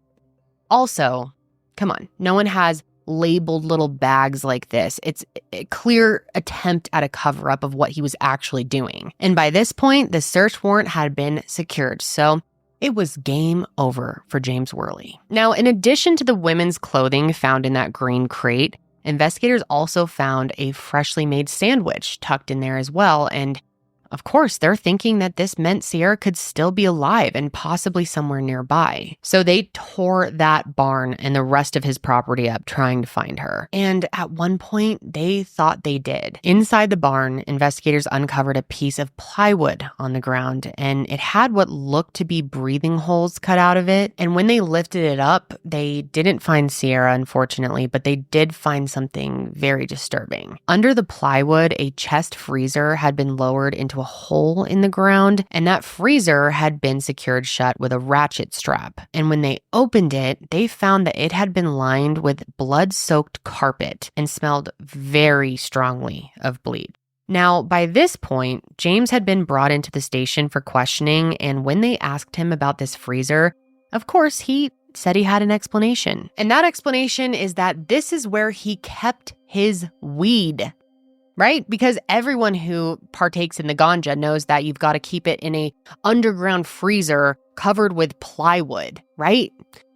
also, come on, no one has labeled little bags like this. It's a clear attempt at a cover-up of what he was actually doing. And by this point, the search warrant had been secured, so it was game over for James Worley. Now, in addition to the women's clothing found in that green crate, investigators also found a freshly made sandwich tucked in there as well, and of course, they're thinking that this meant Sierra could still be alive and possibly somewhere nearby. So they tore that barn and the rest of his property up trying to find her. And at one point, they thought they did. Inside the barn, investigators uncovered a piece of plywood on the ground, and it had what looked to be breathing holes cut out of it. And when they lifted it up, they didn't find Sierra, unfortunately, but they did find something very disturbing. Under the plywood, a chest freezer had been lowered into a hole in the ground, and that freezer had been secured shut with a ratchet strap. And when they opened it, they found that it had been lined with blood-soaked carpet and smelled very strongly of bleach. Now, by this point, James had been brought into the station for questioning, and when they asked him about this freezer, of course, he said he had an explanation. And that explanation is that this is where he kept his weed. Right? Because everyone who partakes in the ganja knows that you've got to keep it in a underground freezer covered with plywood, right?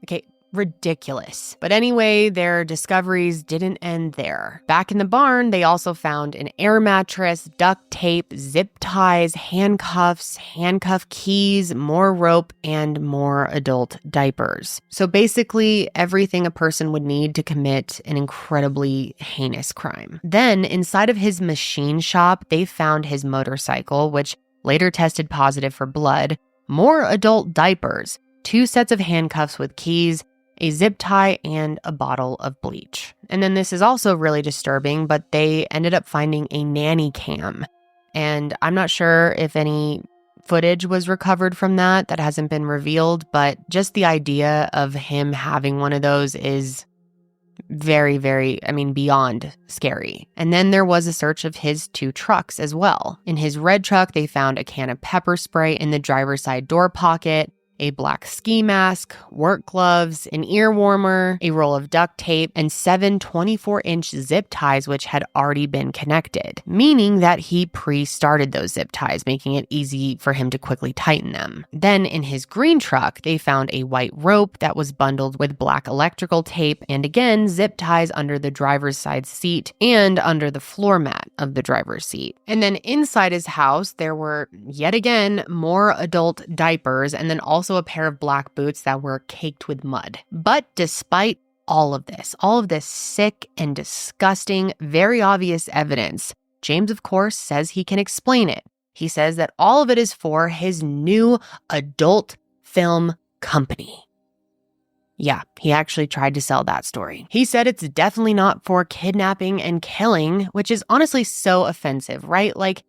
Okay, ridiculous. But anyway, their discoveries didn't end there. Back in the barn, they also found an air mattress, duct tape, zip ties, handcuffs, handcuff keys, more rope, and more adult diapers. So basically, everything a person would need to commit an incredibly heinous crime. Then, inside of his machine shop, they found his motorcycle, which later tested positive for blood, more adult diapers, 2 sets of handcuffs with keys, a zip tie, and a bottle of bleach. And then this is also really disturbing, but they ended up finding a nanny cam. And I'm not sure if any footage was recovered from that hasn't been revealed, but just the idea of him having one of those is very, very, beyond scary. And then there was a search of his 2 trucks as well. In his red truck, they found a can of pepper spray in the driver's side door pocket, a black ski mask, work gloves, an ear warmer, a roll of duct tape, and 7 24-inch zip ties which had already been connected, meaning that he pre-started those zip ties, making it easy for him to quickly tighten them. Then in his green truck, they found a white rope that was bundled with black electrical tape and again, zip ties under the driver's side seat and under the floor mat of the driver's seat. And then inside his house, there were yet again more adult diapers and then also a pair of black boots that were caked with mud. But despite all of this sick and disgusting, very obvious evidence, James, of course, says he can explain it. He says that all of it is for his new adult film company. Yeah, he actually tried to sell that story. He said it's definitely not for kidnapping and killing, which is honestly so offensive, right? Like,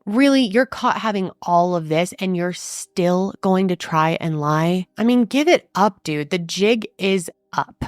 really, you're caught having all of this and you're still going to try and lie? I mean, give it up, dude. The jig is up,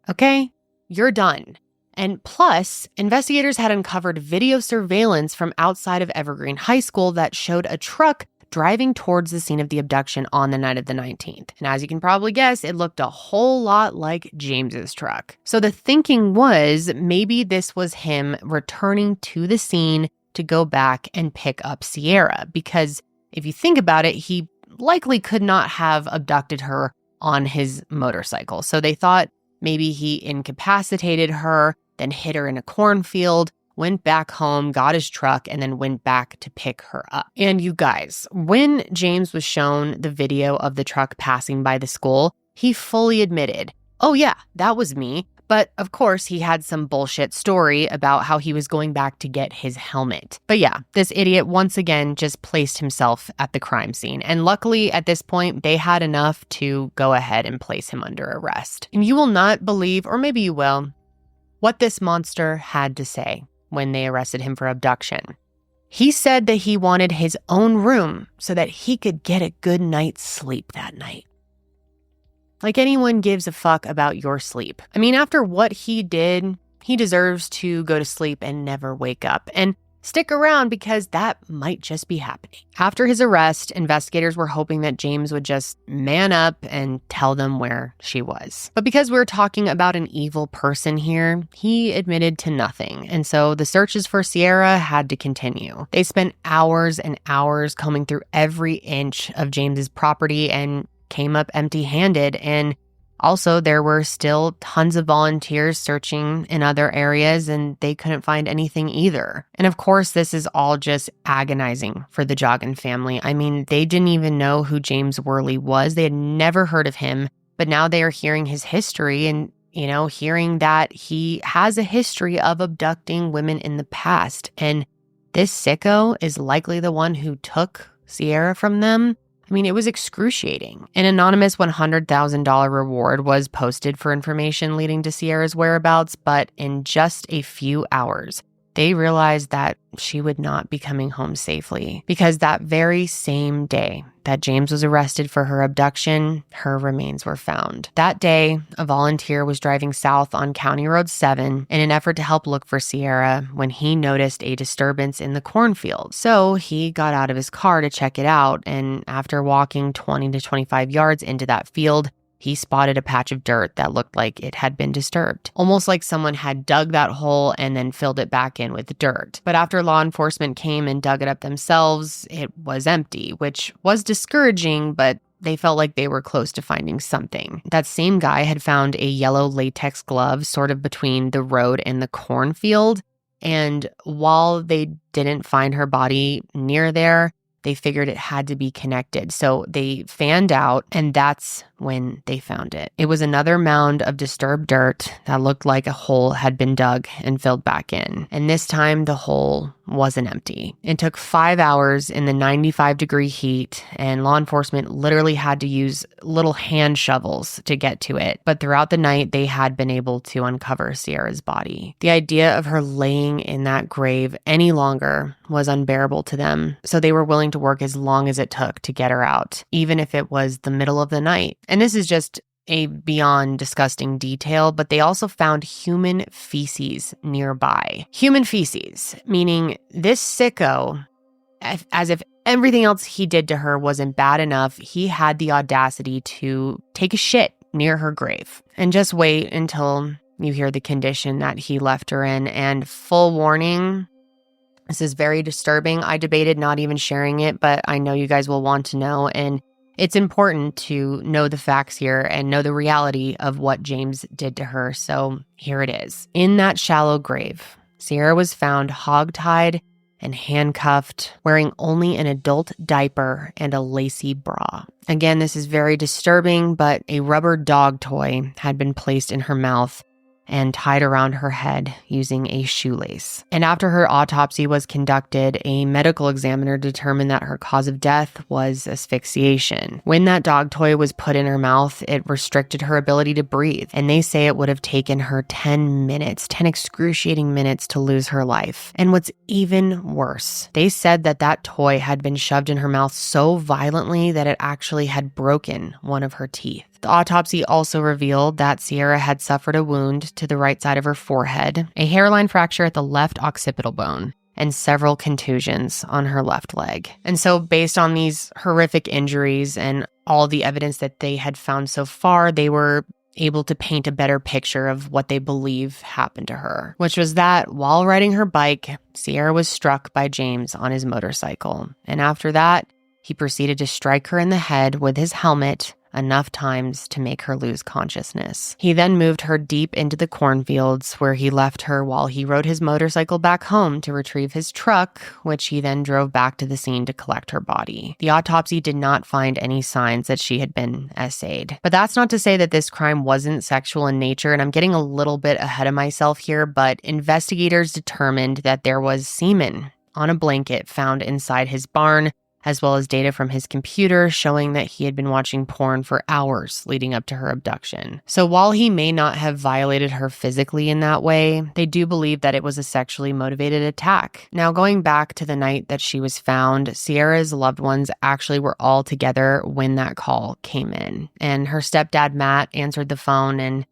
okay? You're done. And plus, investigators had uncovered video surveillance from outside of Evergreen High School that showed a truck driving towards the scene of the abduction on the night of the 19th. And as you can probably guess, it looked a whole lot like James's truck. So the thinking was maybe this was him returning to the scene to go back and pick up Sierra, because if you think about it, he likely could not have abducted her on his motorcycle. So they thought maybe he incapacitated her, then hid her in a cornfield, went back home, got his truck, and then went back to pick her up. And you guys, when James was shown the video of the truck passing by the school, he fully admitted, oh yeah, that was me. But of course, he had some bullshit story about how he was going back to get his helmet. But yeah, this idiot once again just placed himself at the crime scene. And luckily, at this point, they had enough to go ahead and place him under arrest. And you will not believe, or maybe you will, what this monster had to say when they arrested him for abduction. He said that he wanted his own room so that he could get a good night's sleep that night. Like anyone gives a fuck about your sleep. I mean, after what he did, he deserves to go to sleep and never wake up. And stick around because that might just be happening. After his arrest, investigators were hoping that James would just man up and tell them where she was. But because we're talking about an evil person here, he admitted to nothing. And so the searches for Sierra had to continue. They spent hours and hours combing through every inch of James's property and came up empty-handed. And also, there were still tons of volunteers searching in other areas, and they couldn't find anything either. And of course, this is all just agonizing for the Joughin family. I mean, they didn't even know who James Worley was. They had never heard of him, but now they are hearing his history and, hearing that he has a history of abducting women in the past. And this sicko is likely the one who took Sierra from them. I mean, it was excruciating. An anonymous $100,000 reward was posted for information leading to Sierra's whereabouts, but in just a few hours, they realized that she would not be coming home safely because that very same day that James was arrested for her abduction, her remains were found. That day, a volunteer was driving south on County Road 7 in an effort to help look for Sierra when he noticed a disturbance in the cornfield. So he got out of his car to check it out, and after walking 20 to 25 yards into that field, he spotted a patch of dirt that looked like it had been disturbed, almost like someone had dug that hole and then filled it back in with dirt. But after law enforcement came and dug it up themselves, it was empty, which was discouraging, but they felt like they were close to finding something. That same guy had found a yellow latex glove sort of between the road and the cornfield, and while they didn't find her body near there, they figured it had to be connected. So they fanned out, and that's when they found it. It was another mound of disturbed dirt that looked like a hole had been dug and filled back in. And this time, the hole wasn't empty. It took 5 hours in the 95-degree heat, and law enforcement literally had to use little hand shovels to get to it. But throughout the night, they had been able to uncover Sierra's body. The idea of her laying in that grave any longer was unbearable to them, so they were willing to work as long as it took to get her out, even if it was the middle of the night. And this is just a beyond disgusting detail, but they also found human feces nearby. Human feces, meaning this sicko, as if everything else he did to her wasn't bad enough, he had the audacity to take a shit near her grave. And just wait until you hear the condition that he left her in. And full warning, this is very disturbing. I debated not even sharing it, but I know you guys will want to know. And it's important to know the facts here and know the reality of what James did to her. So here it is. In that shallow grave, Sierra was found hogtied and handcuffed, wearing only an adult diaper and a lacy bra. Again, this is very disturbing, but a rubber dog toy had been placed in her mouth and tied around her head using a shoelace. And after her autopsy was conducted, a medical examiner determined that her cause of death was asphyxiation. When that dog toy was put in her mouth, it restricted her ability to breathe. And they say it would have taken her 10 excruciating minutes to lose her life. And what's even worse, they said that that toy had been shoved in her mouth so violently that it actually had broken one of her teeth. The autopsy also revealed that Sierra had suffered a wound to the right side of her forehead, a hairline fracture at the left occipital bone, and several contusions on her left leg. And so based on these horrific injuries and all the evidence that they had found so far, they were able to paint a better picture of what they believe happened to her, which was that while riding her bike, Sierra was struck by James on his motorcycle. And after that, he proceeded to strike her in the head with his helmet enough times to make her lose consciousness. He then moved her deep into the cornfields, where he left her while he rode his motorcycle back home to retrieve his truck, which he then drove back to the scene to collect her body. The autopsy did not find any signs that she had been SA'd. But that's not to say that this crime wasn't sexual in nature, and I'm getting a little bit ahead of myself here, but investigators determined that there was semen on a blanket found inside his barn, as well as data from his computer showing that he had been watching porn for hours leading up to her abduction. So while he may not have violated her physically in that way, they do believe that it was a sexually motivated attack. Now, going back to the night that she was found, Sierra's loved ones actually were all together when that call came in. And her stepdad, Matt, answered the phone, and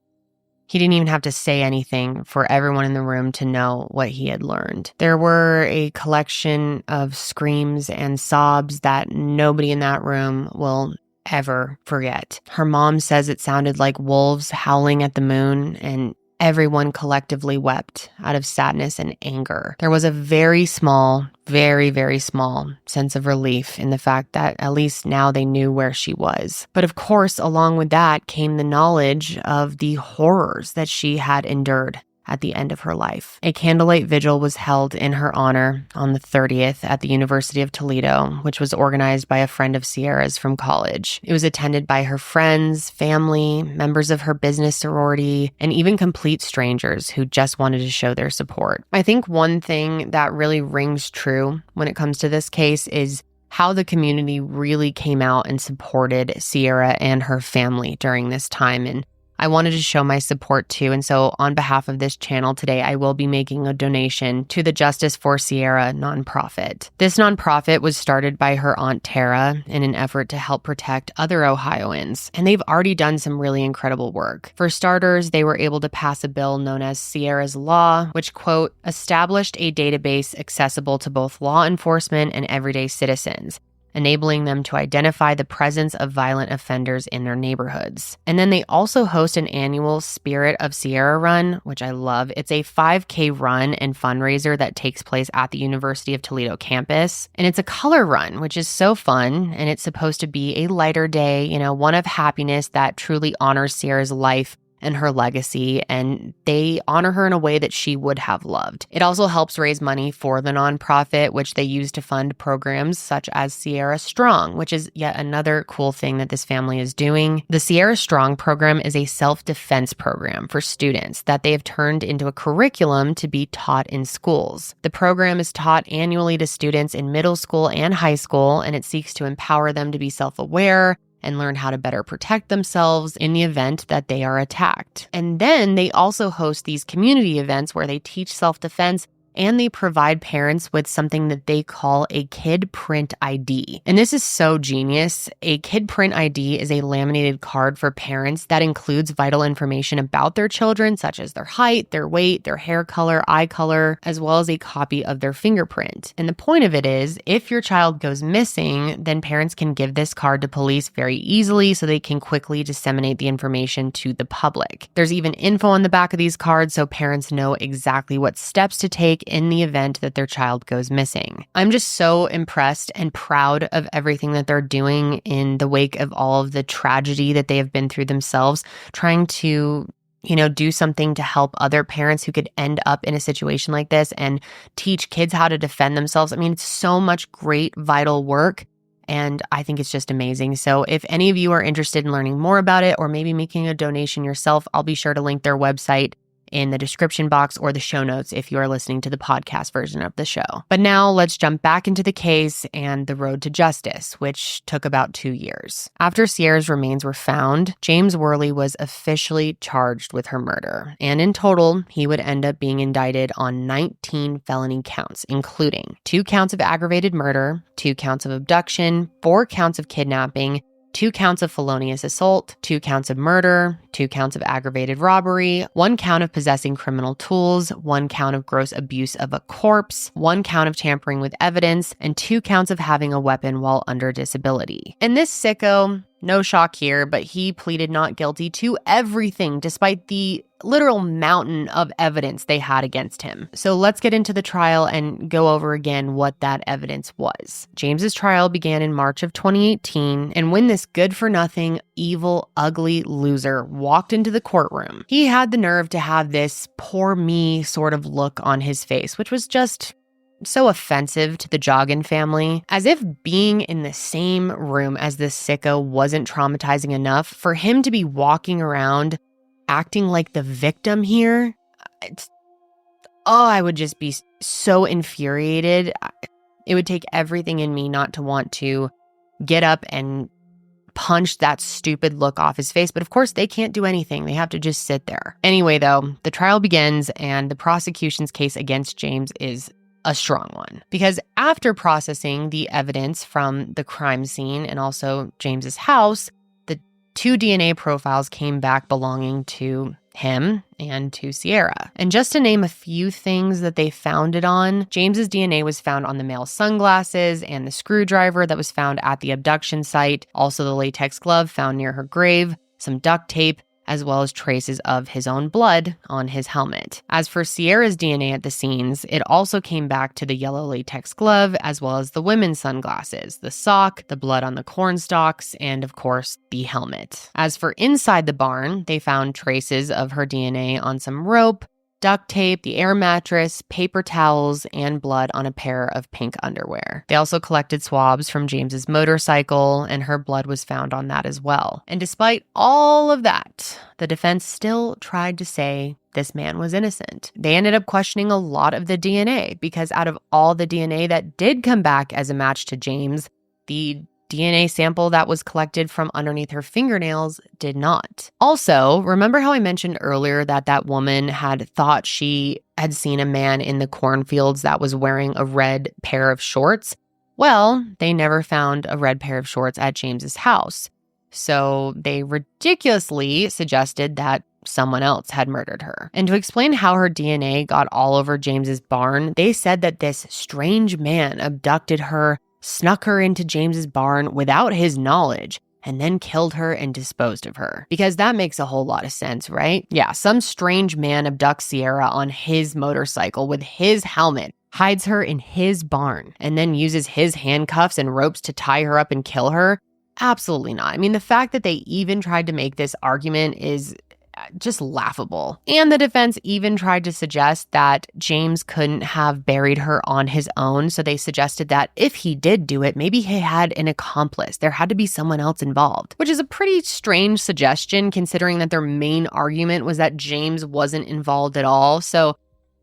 he didn't even have to say anything for everyone in the room to know what he had learned. There were a collection of screams and sobs that nobody in that room will ever forget. Her mom says it sounded like wolves howling at the moon, and everyone collectively wept out of sadness and anger. There was a very small, very, very small sense of relief in the fact that at least now they knew where she was. But of course, along with that came the knowledge of the horrors that she had endured at the end of her life. A candlelight vigil was held in her honor on the 30th at the University of Toledo, which was organized by a friend of Sierra's from college. It was attended by her friends, family, members of her business sorority, and even complete strangers who just wanted to show their support. I think one thing that really rings true when it comes to this case is how the community really came out and supported Sierra and her family during this time, and I wanted to show my support too. And so on behalf of this channel today, I will be making a donation to the Justice for Sierra nonprofit. This nonprofit was started by her Aunt Tara in an effort to help protect other Ohioans, and they've already done some really incredible work. For starters, they were able to pass a bill known as Sierra's Law, which, quote, established a database accessible to both law enforcement and everyday citizens, enabling them to identify the presence of violent offenders in their neighborhoods. And then they also host an annual Spirit of Sierra run, which I love. It's a 5K run and fundraiser that takes place at the University of Toledo campus. And it's a color run, which is so fun. And it's supposed to be a lighter day, one of happiness that truly honors Sierra's life and her legacy, and they honor her in a way that she would have loved. It also helps raise money for the nonprofit, which they use to fund programs such as Sierra Strong, which is yet another cool thing that this family is doing. The Sierra Strong program is a self-defense program for students that they have turned into a curriculum to be taught in schools. The program is taught annually to students in middle school and high school, and it seeks to empower them to be self-aware and learn how to better protect themselves in the event that they are attacked. And then they also host these community events where they teach self-defense, and they provide parents with something that they call a kid print ID. And this is so genius. A kid print ID is a laminated card for parents that includes vital information about their children, such as their height, their weight, their hair color, eye color, as well as a copy of their fingerprint. And the point of it is, if your child goes missing, then parents can give this card to police very easily so they can quickly disseminate the information to the public. There's even info on the back of these cards so parents know exactly what steps to take in the event that their child goes missing. I'm just so impressed and proud of everything that they're doing in the wake of all of the tragedy that they have been through themselves, trying to do something to help other parents who could end up in a situation like this and teach kids how to defend themselves. I mean, it's so much great, vital work, and I think it's just amazing. So if any of you are interested in learning more about it or maybe making a donation yourself, I'll be sure to link their website in the description box or the show notes if you are listening to the podcast version of the show. But now let's jump back into the case and the road to justice, which took about 2 years. After Sierra's remains were found, James Worley was officially charged with her murder. And in total, he would end up being indicted on 19 felony counts, including 2 counts of aggravated murder, 2 counts of abduction, 4 counts of kidnapping, 2 counts of felonious assault, 2 counts of murder, 2 counts of aggravated robbery, 1 count of possessing criminal tools, 1 count of gross abuse of a corpse, 1 count of tampering with evidence, and 2 counts of having a weapon while under disability. And this sicko, no shock here, but he pleaded not guilty to everything despite the literal mountain of evidence they had against him. So let's get into the trial and go over again what that evidence was. James's trial began in March of 2018, and when this good-for-nothing, evil, ugly loser walked into the courtroom, he had the nerve to have this poor me sort of look on his face, which was just so offensive to the Joughin family, as if being in the same room as this sicko wasn't traumatizing enough for him to be walking around acting like the victim here. I would just be so infuriated. It would take everything in me not to want to get up and punch that stupid look off his face. But of course, they can't do anything. They have to just sit there. Anyway, though, the trial begins and the prosecution's case against James is a strong one, because after processing the evidence from the crime scene and also James's house, the 2 DNA profiles came back belonging to him and to Sierra. And just to name a few things that they found it on, James's DNA was found on the male sunglasses and the screwdriver that was found at the abduction site, also the latex glove found near her grave, some duct tape, as well as traces of his own blood on his helmet. As for Sierra's DNA at the scenes, it also came back to the yellow latex glove, as well as the women's sunglasses, the sock, the blood on the corn stalks, and of course, the helmet. As for inside the barn, they found traces of her DNA on some rope, duct tape, the air mattress, paper towels, and blood on a pair of pink underwear. They also collected swabs from James's motorcycle, and her blood was found on that as well. And despite all of that, the defense still tried to say this man was innocent. They ended up questioning a lot of the DNA, because out of all the DNA that did come back as a match to James, the DNA sample that was collected from underneath her fingernails did not. Also, remember how I mentioned earlier that that woman had thought she had seen a man in the cornfields that was wearing a red pair of shorts? Well, they never found a red pair of shorts at James's house. So they ridiculously suggested that someone else had murdered her. And to explain how her DNA got all over James's barn, they said that this strange man abducted her, snuck her into James's barn without his knowledge, and then killed her and disposed of her. Because that makes a whole lot of sense, right? Yeah, some strange man abducts Sierra on his motorcycle with his helmet, hides her in his barn, and then uses his handcuffs and ropes to tie her up and kill her. Absolutely not. I mean, the fact that they even tried to make this argument is just laughable. And the defense even tried to suggest that James couldn't have buried her on his own. So they suggested that if he did do it, maybe he had an accomplice. There had to be someone else involved, which is a pretty strange suggestion considering that their main argument was that James wasn't involved at all. So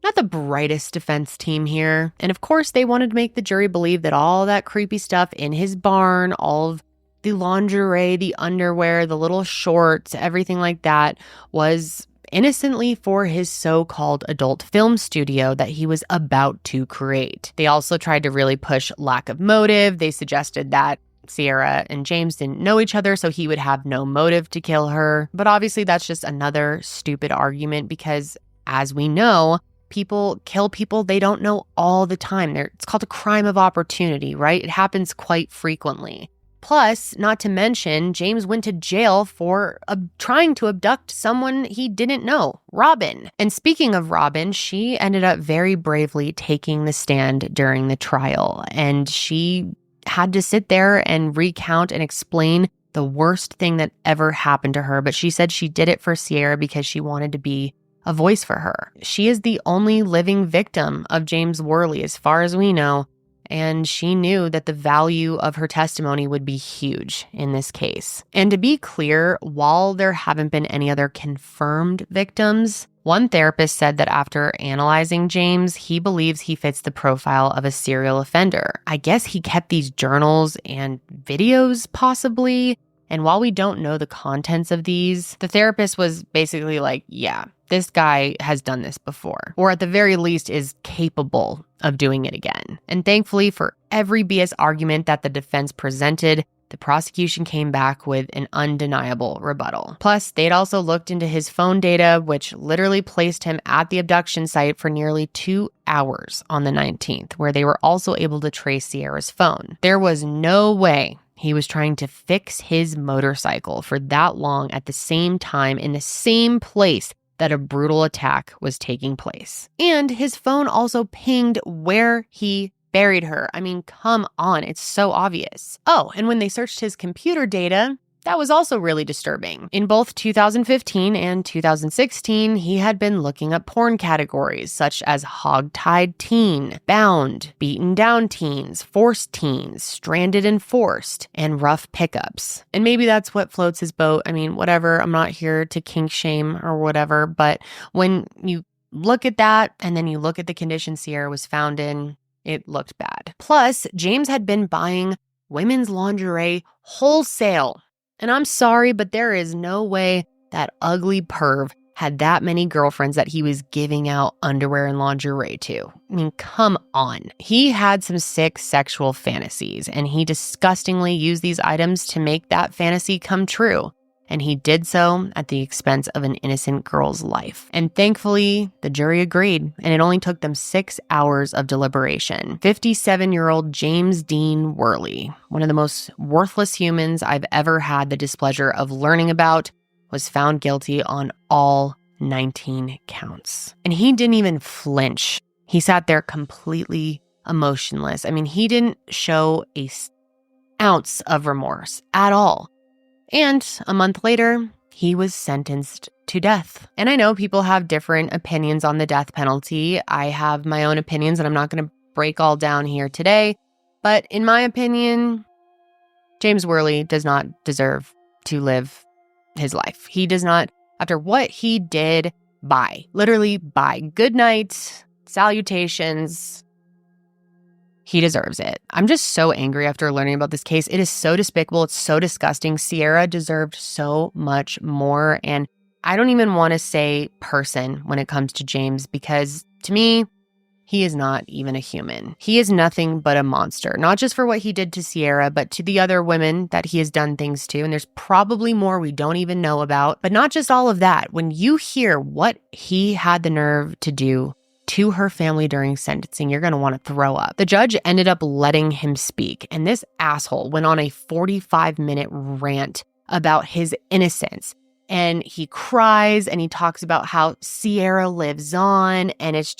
not the brightest defense team here. And of course, they wanted to make the jury believe that all that creepy stuff in his barn, all of the lingerie, the underwear, the little shorts, everything like that was innocently for his so-called adult film studio that he was about to create. They also tried to really push lack of motive. They suggested that Sierra and James didn't know each other, so he would have no motive to kill her. But obviously, that's just another stupid argument because, as we know, people kill people they don't know all the time. It's called a crime of opportunity, right? It happens quite frequently. Plus, not to mention, James went to jail for trying to abduct someone he didn't know, Robin. And speaking of Robin, she ended up very bravely taking the stand during the trial. And she had to sit there and recount and explain the worst thing that ever happened to her. But she said she did it for Sierra because she wanted to be a voice for her. She is the only living victim of James Worley, as far as we know. And she knew that the value of her testimony would be huge in this case. And to be clear, while there haven't been any other confirmed victims, one therapist said that after analyzing James, he believes he fits the profile of a serial offender. I guess he kept these journals and videos, possibly. And while we don't know the contents of these, the therapist was basically like, yeah, this guy has done this before, or at the very least is capable of doing it again. And thankfully, for every BS argument that the defense presented, the prosecution came back with an undeniable rebuttal. Plus, they'd also looked into his phone data, which literally placed him at the abduction site for nearly 2 hours on the 19th, where they were also able to trace Sierra's phone. There was no way he was trying to fix his motorcycle for that long at the same time in the same place that a brutal attack was taking place. And his phone also pinged where he buried her. I mean, come on, it's so obvious. Oh, and when they searched his computer data, that was also really disturbing. In both 2015 and 2016, he had been looking up porn categories such as hog-tied teen, bound, beaten down teens, forced teens, stranded and forced, and rough pickups. And maybe that's what floats his boat. I mean, whatever, I'm not here to kink shame or whatever, but when you look at that and then you look at the condition Sierra was found in, it looked bad. Plus, James had been buying women's lingerie wholesale. And I'm sorry, but there is no way that ugly perv had that many girlfriends that he was giving out underwear and lingerie to. I mean, come on. He had some sick sexual fantasies, and he disgustingly used these items to make that fantasy come true. And he did so at the expense of an innocent girl's life. And thankfully, the jury agreed, and it only took them 6 hours of deliberation. 57-year-old James Dean Worley, one of the most worthless humans I've ever had the displeasure of learning about, was found guilty on all 19 counts. And he didn't even flinch. He sat there completely emotionless. I mean, he didn't show an ounce of remorse at all. And a month later, he was sentenced to death. And I know people have different opinions on the death penalty. I have my own opinions, and I'm not going to break all down here today. But in my opinion, James Worley does not deserve to live his life. He does not, after what he did, literally bye. Good night, salutations. He deserves it. I'm just so angry after learning about this case. It is so despicable. It's so disgusting. Sierra deserved so much more. And I don't even want to say person when it comes to James, because to me, he is not even a human. He is nothing but a monster, not just for what he did to Sierra, but to the other women that he has done things to. And there's probably more we don't even know about. But not just all of that. When you hear what he had the nerve to do to her family during sentencing, you're going to want to throw up. The judge ended up letting him speak, and this asshole went on a 45-minute rant about his innocence. And he cries and he talks about how Sierra lives on, and it's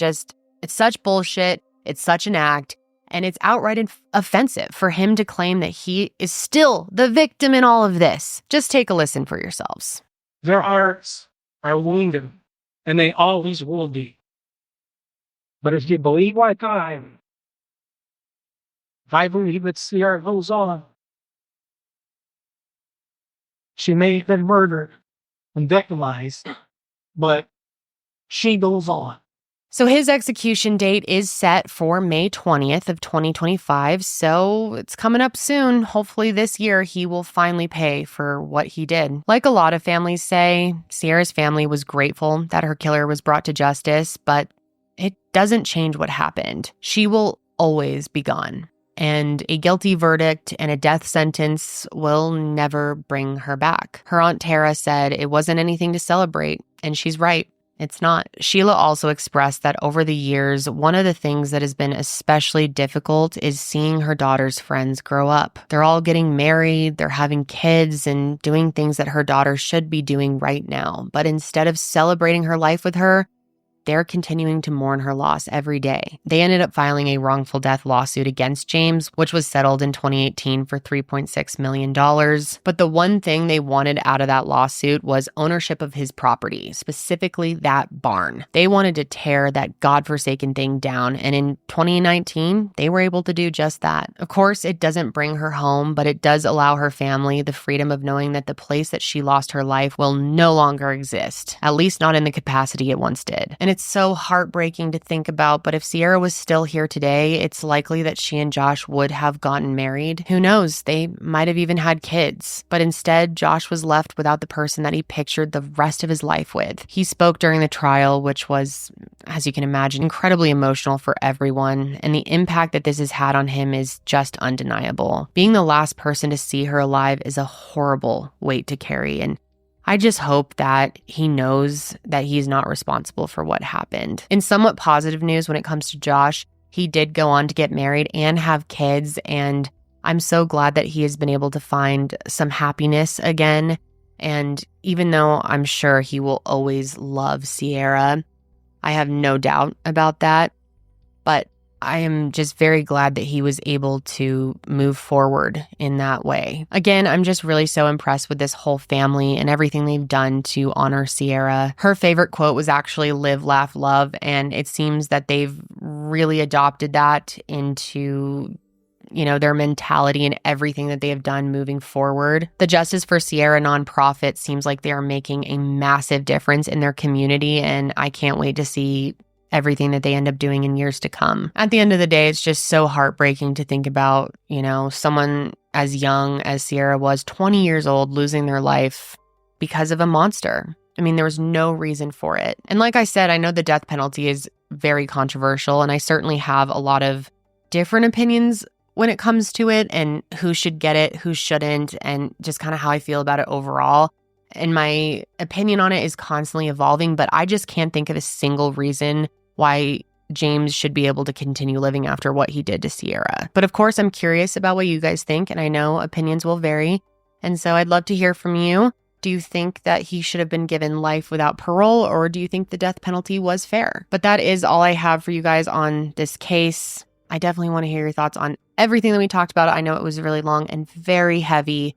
such bullshit. It's such an act, and it's outright offensive for him to claim that he is still the victim in all of this. Just take a listen for yourselves. Their hearts are wounded, and they always will be. But if you believe like I believe that Sierra goes on. She may have been murdered and victimized, but she goes on. So his execution date is set for May 20th of 2025, so it's coming up soon. Hopefully this year he will finally pay for what he did. Like a lot of families say, Sierra's family was grateful that her killer was brought to justice, but it doesn't change what happened. She will always be gone. And a guilty verdict and a death sentence will never bring her back. Her Aunt Tara said it wasn't anything to celebrate, and she's right. It's not. Sheila also expressed that over the years, one of the things that has been especially difficult is seeing her daughter's friends grow up. They're all getting married, they're having kids, and doing things that her daughter should be doing right now. But instead of celebrating her life with her, they're continuing to mourn her loss every day. They ended up filing a wrongful death lawsuit against James, which was settled in 2018 for $3.6 million. But the one thing they wanted out of that lawsuit was ownership of his property, specifically that barn. They wanted to tear that godforsaken thing down, and in 2019, they were able to do just that. Of course, it doesn't bring her home, but it does allow her family the freedom of knowing that the place that she lost her life will no longer exist, at least not in the capacity it once did. And it's so heartbreaking to think about, but if Sierra was still here today, it's likely that she and Josh would have gotten married. Who knows? They might have even had kids. But instead, Josh was left without the person that he pictured the rest of his life with. He spoke during the trial, which was as you can imagine, incredibly emotional for everyone, and the impact that this has had on him is just undeniable. Being the last person to see her alive is a horrible weight to carry, and I just hope that he knows that he's not responsible for what happened. In somewhat positive news when it comes to Josh, he did go on to get married and have kids, and I'm so glad that he has been able to find some happiness again. And even though I'm sure he will always love Sierra, I have no doubt about that. But I am just very glad that he was able to move forward in that way. Again, I'm just really so impressed with this whole family and everything they've done to honor Sierra. Her favorite quote was actually "live, laugh, love," and it seems that they've really adopted that into their mentality and everything that they have done moving forward. The Justice for Sierra nonprofit seems like they are making a massive difference in their community, and I can't wait to see everything that they end up doing in years to come. At the end of the day, it's just so heartbreaking to think about, someone as young as Sierra was, 20 years old, losing their life because of a monster. I mean, there was no reason for it. And like I said, I know the death penalty is very controversial, and I certainly have a lot of different opinions when it comes to it and who should get it, who shouldn't, and just kind of how I feel about it overall. And my opinion on it is constantly evolving, but I just can't think of a single reason why James should be able to continue living after what he did to Sierra. But of course, I'm curious about what you guys think, and I know opinions will vary. And so I'd love to hear from you. Do you think that he should have been given life without parole, or do you think the death penalty was fair? But that is all I have for you guys on this case. I definitely want to hear your thoughts on everything that we talked about. I know it was really long and very heavy.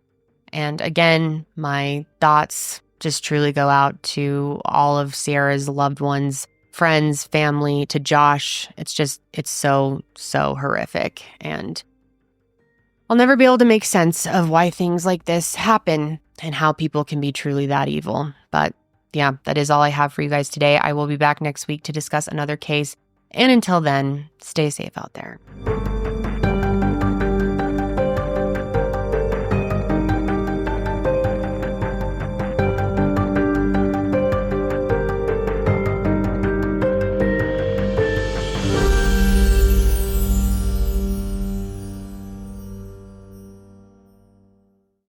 And again, my thoughts just truly go out to all of Sierra's loved ones, friends, family, to Josh. It's so, so horrific. And I'll never be able to make sense of why things like this happen and how people can be truly that evil. But yeah, that is all I have for you guys today. I will be back next week to discuss another case. And until then, stay safe out there.